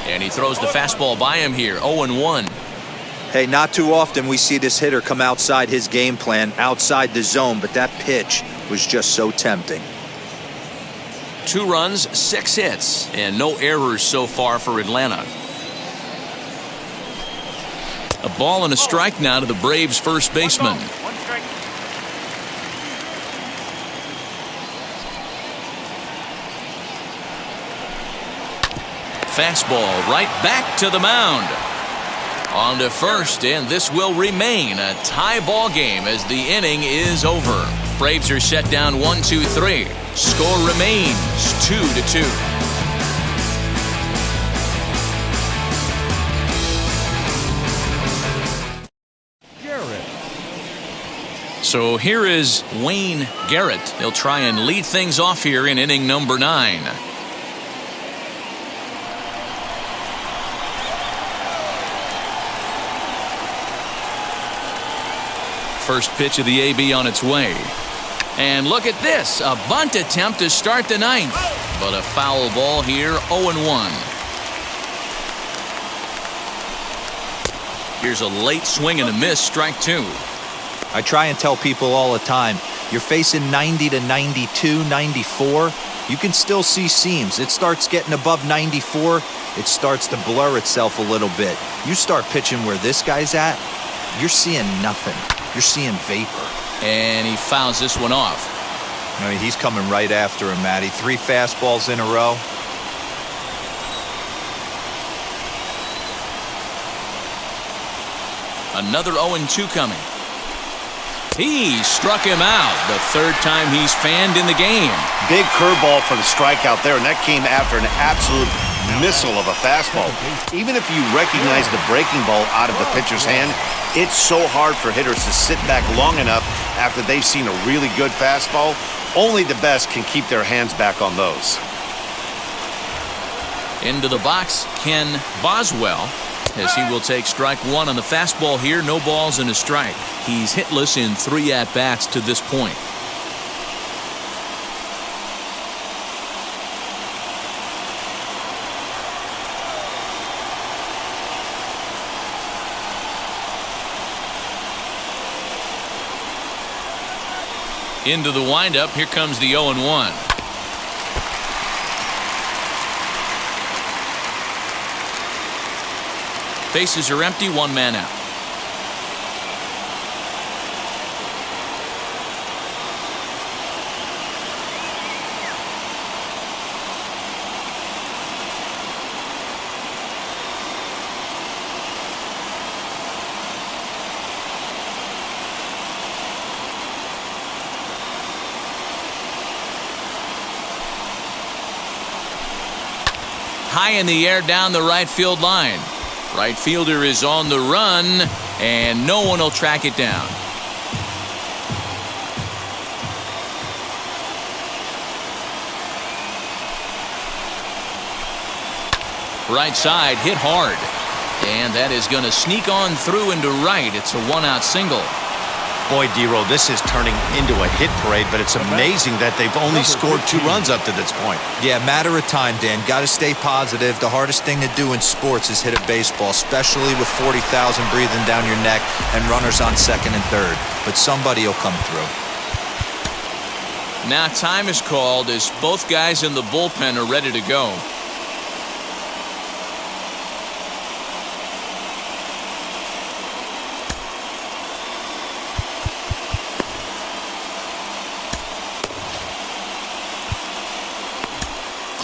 And he throws the fastball by him here, 0-1. Hey, not too often we see this hitter come outside his game plan, outside the zone, but that pitch was just so tempting. 2 runs, 6 hits, and no errors so far for Atlanta. A ball and a strike now to the Braves' first baseman. 1 strike. Fastball right back to the mound. On to first, and this will remain a tie ball game as the inning is over. Braves are set down 1-2-3. Score remains 2-2. So here is Wayne Garrett. He'll try and lead things off here in inning number 9. First pitch of the AB on its way. And look at this, a bunt attempt to start the 9th. But a foul ball here, 0-1. Here's a late swing and a miss, strike 2. I try and tell people all the time, you're facing 90 to 92, 94. You can still see seams. It starts getting above 94. It starts to blur itself a little bit. You start pitching where this guy's at, you're seeing nothing. You're seeing vapor. And he fouls this one off. I mean, he's coming right after him, Matty. 3 fastballs in a row. Another 0-2 coming. He struck him out. The 3rd time he's fanned in the game. Big curveball for the strikeout there, and that came after an absolute missile of a fastball. Even if you recognize the breaking ball out of the pitcher's hand, it's so hard for hitters to sit back long enough after they've seen a really good fastball. Only the best can keep their hands back on those. Into the box, Ken Boswell, as he will take strike 1 on the fastball here. No balls and a strike. He's hitless in 3 at-bats to this point. Into the windup. Here comes the 0-1. Bases are empty, 1 man out. High in the air down the right field line. Right fielder is on the run, and no one will track it down. Right side hit hard, and that is going to sneak on through into right. It's a 1-out single. Boy, D-Roll, this is turning into a hit parade, but it's amazing that they've only scored 2 runs up to this point. Yeah, matter of time, Dan. Got to stay positive. The hardest thing to do in sports is hit a baseball, especially with 40,000 breathing down your neck and runners on 2nd and 3rd. But somebody will come through. Now time is called as both guys in the bullpen are ready to go.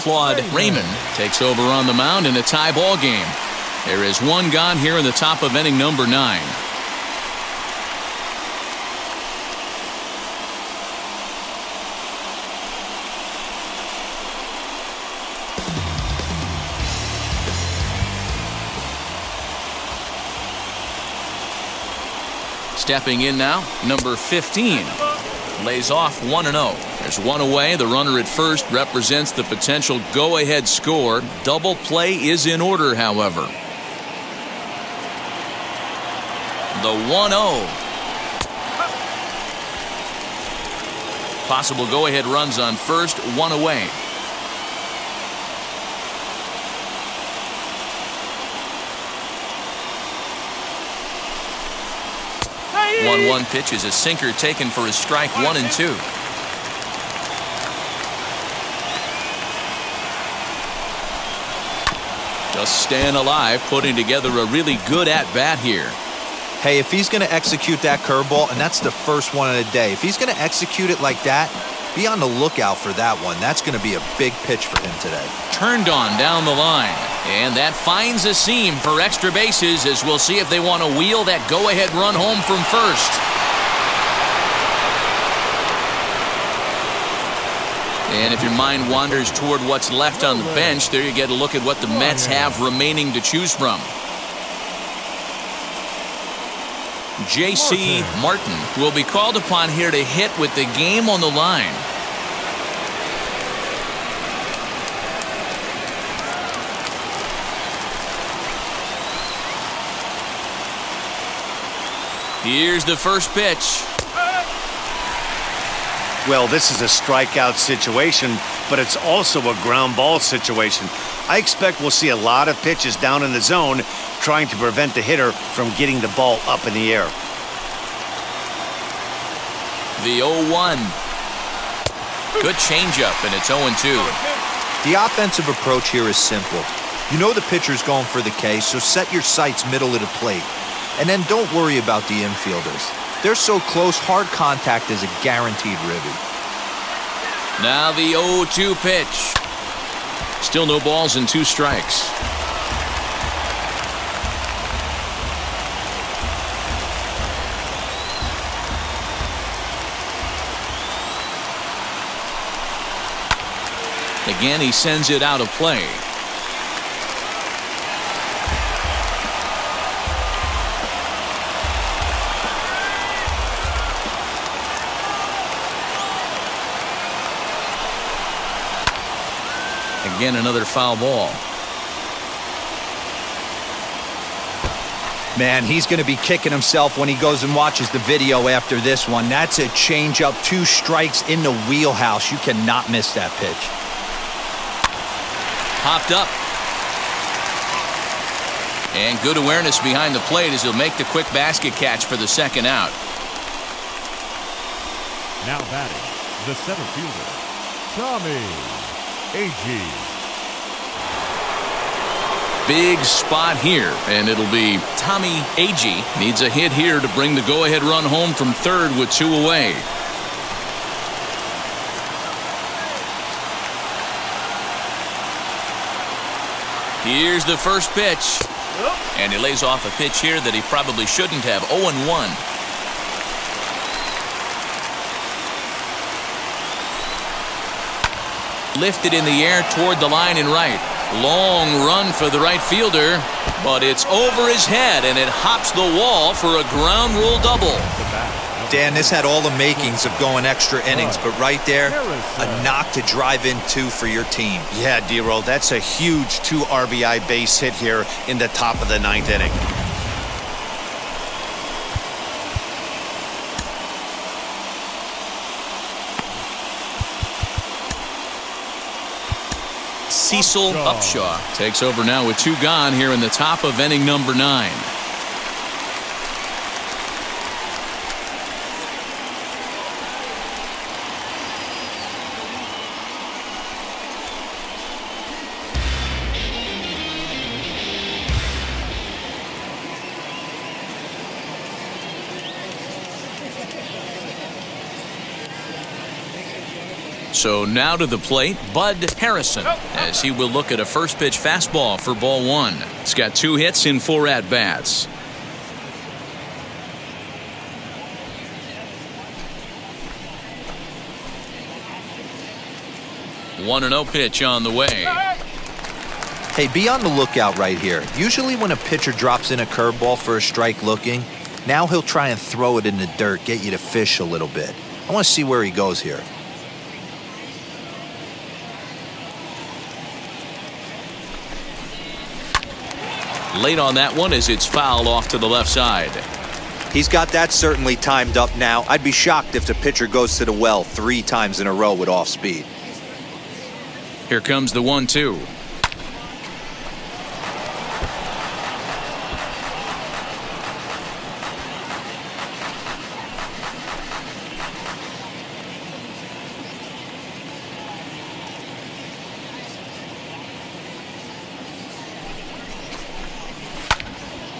Claude Raymond takes over on the mound in a tie ball game. There is 1 gone here in the top of inning number 9. Stepping in now, number 15. Lays off 1-0. There's 1 away. The runner at first represents the potential go-ahead score. Double play is in order, however. The 1-0. Possible go-ahead runs on first, one away. Hey! 1-1 pitch is a sinker taken for a strike, 1-2. Just staying alive, putting together a really good at-bat here. Hey, if he's going to execute that curveball, and that's the first one of the day, if he's going to execute it like that, be on the lookout for that one. That's going to be a big pitch for him today. Turned on down the line. And that finds a seam for extra bases, as we'll see if they want to wheel that go-ahead run home from first. And if your mind wanders toward what's left on the bench, there you get a look at what the Mets have remaining to choose from. J.C. Martin will be called upon here to hit with the game on the line. Here's the first pitch. Well, this is a strikeout situation, but it's also a ground ball situation. I expect we'll see a lot of pitches down in the zone trying to prevent the hitter from getting the ball up in the air. The 0-1. Good changeup, and it's 0-2. The offensive approach here is simple. You know the pitcher's going for the K, so set your sights middle of the plate. And then don't worry about the infielders. They're so close, hard contact is a guaranteed ribby. Now the 0-2 pitch. Still no balls and 2 strikes. Again, he sends it out of play. Again, another foul ball. Man, he's going to be kicking himself when he goes and watches the video after this one. That's a changeup, 2 strikes in the wheelhouse. You cannot miss that pitch. Popped up. And good awareness behind the plate as he'll make the quick basket catch for the second out. Now batting, the center fielder, Tommy Agee. Big spot here, and it'll be Tommy Agee. Needs a hit here to bring the go-ahead run home from third with 2 away. Here's the first pitch. And he lays off a pitch here that he probably shouldn't have. 0-1. Lifted in the air toward the line and right. Long run for the right fielder, but it's over his head, and it hops the wall for a ground rule double. Dan, this had all the makings of going extra innings, but right there, a knock to drive in 2 for your team. Yeah, D-Roll, that's a huge 2 RBI base hit here in the top of the 9th inning. Cecil Upshaw takes over now with 2 gone here in the top of inning number 9. So now to the plate, Bud Harrelson, as he will look at a first pitch fastball for ball 1. He's got 2 hits in 4 at-bats. One 1-0 pitch on the way. Hey, be on the lookout right here. Usually when a pitcher drops in a curveball for a strike looking, now he'll try and throw it in the dirt, get you to fish a little bit. I want to see where he goes here. Late on that one as it's fouled off to the left side. He's got that certainly timed up now. I'd be shocked if the pitcher goes to the well 3 times in a row with off speed. Here comes the 1-2.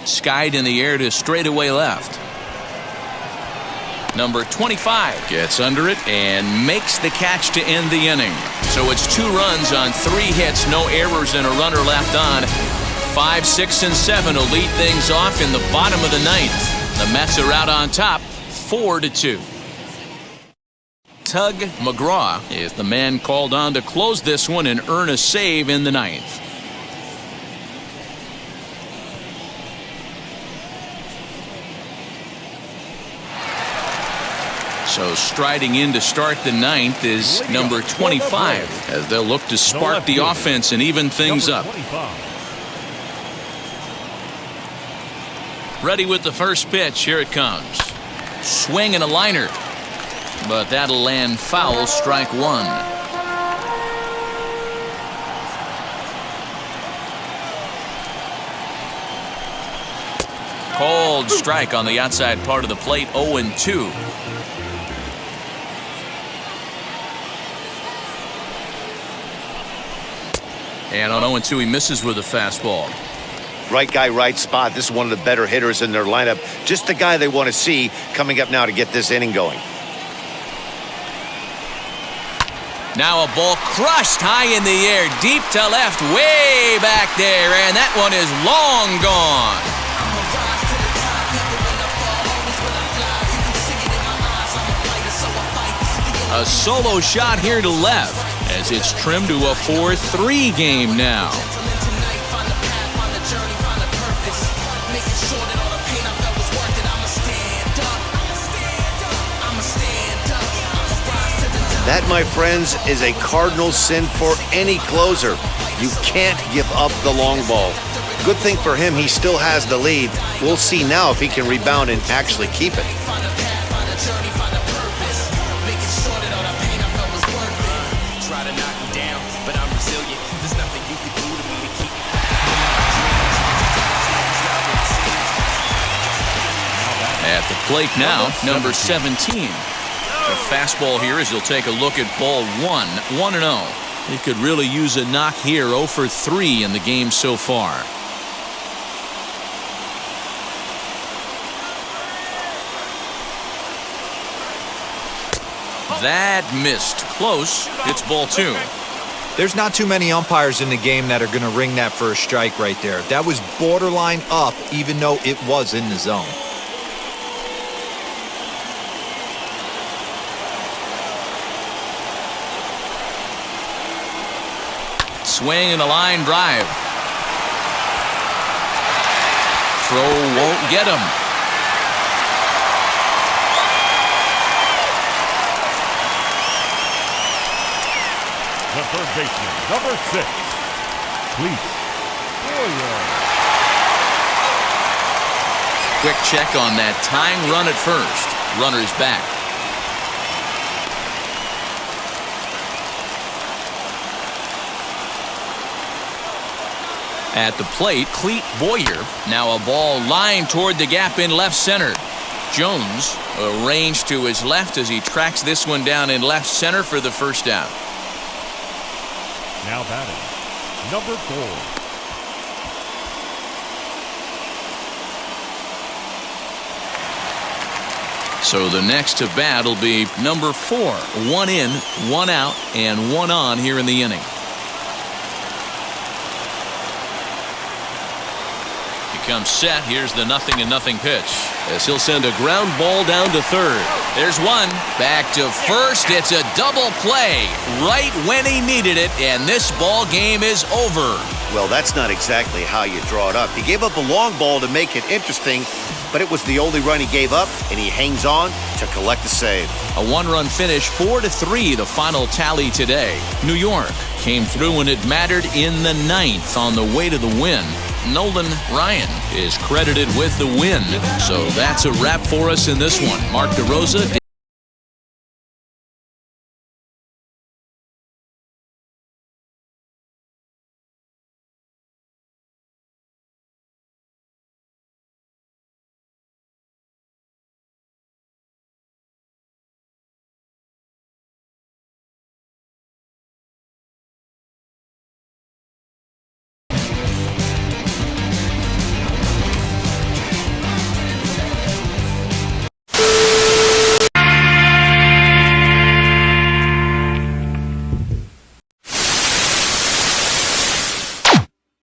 Skied in the air to straightaway left. Number 25 gets under it and makes the catch to end the inning. So it's 2 runs on 3 hits, no errors, and a runner left on. 5, 6, and 7 will lead things off in the bottom of the 9th. The Mets are out on top, 4-2. Tug McGraw is the man called on to close this one and earn a save in the 9th. So striding in to start the 9th is number 25 as they'll look to spark the offense and even things up. Ready with the first pitch. Here it comes. Swing and a liner. But that'll land foul, strike 1. Cold strike on the outside part of the plate, 0-2. And on 0-2, he misses with a fastball. Right guy, right spot. This is one of the better hitters in their lineup. Just the guy they want to see coming up now to get this inning going. Now a ball crushed high in the air, deep to left, way back there, and that one is long gone. A solo shot here to left as it's trimmed to a 4-3 game now. That, my friends, is a cardinal sin for any closer. You can't give up the long ball. Good thing for him, he still has the lead. We'll see now if he can rebound and actually keep it. At the plate now, number 17. A fastball here as he'll take a look at ball 1, 1-0. He could really use a knock here, 0 for 3 in the game so far. That missed. Close. It's ball 2. There's not too many umpires in the game that are going to ring that first strike right there. That was borderline up, even though it was in the zone. Swing and a line drive. Throw won't get him. The third baseman, number 6, Cleat Boyer. Quick check on that tying run at first. Runner's back. At the plate, Cleat Boyer. Now a ball lined toward the gap in left center. Jones arranged to his left as he tracks this one down in left center for the first down. Now batting, number 4. So the next to bat will be number 4. 1 in, 1 out, and 1 on here in the inning. Comes set. Here's the 0-0 pitch as he'll send a ground ball down to third. There's one. Back to first. It's a double play right when he needed it, and this ball game is over. Well, that's not exactly how you draw it up. He gave up a long ball to make it interesting, but it was the only run he gave up, and he hangs on to collect the save. A 1-run finish, 4-3, the final tally today. New York came through when it mattered in the 9th on the way to the win. Nolan Ryan is credited with the win. So that's a wrap for us in this one. Mark DeRosa,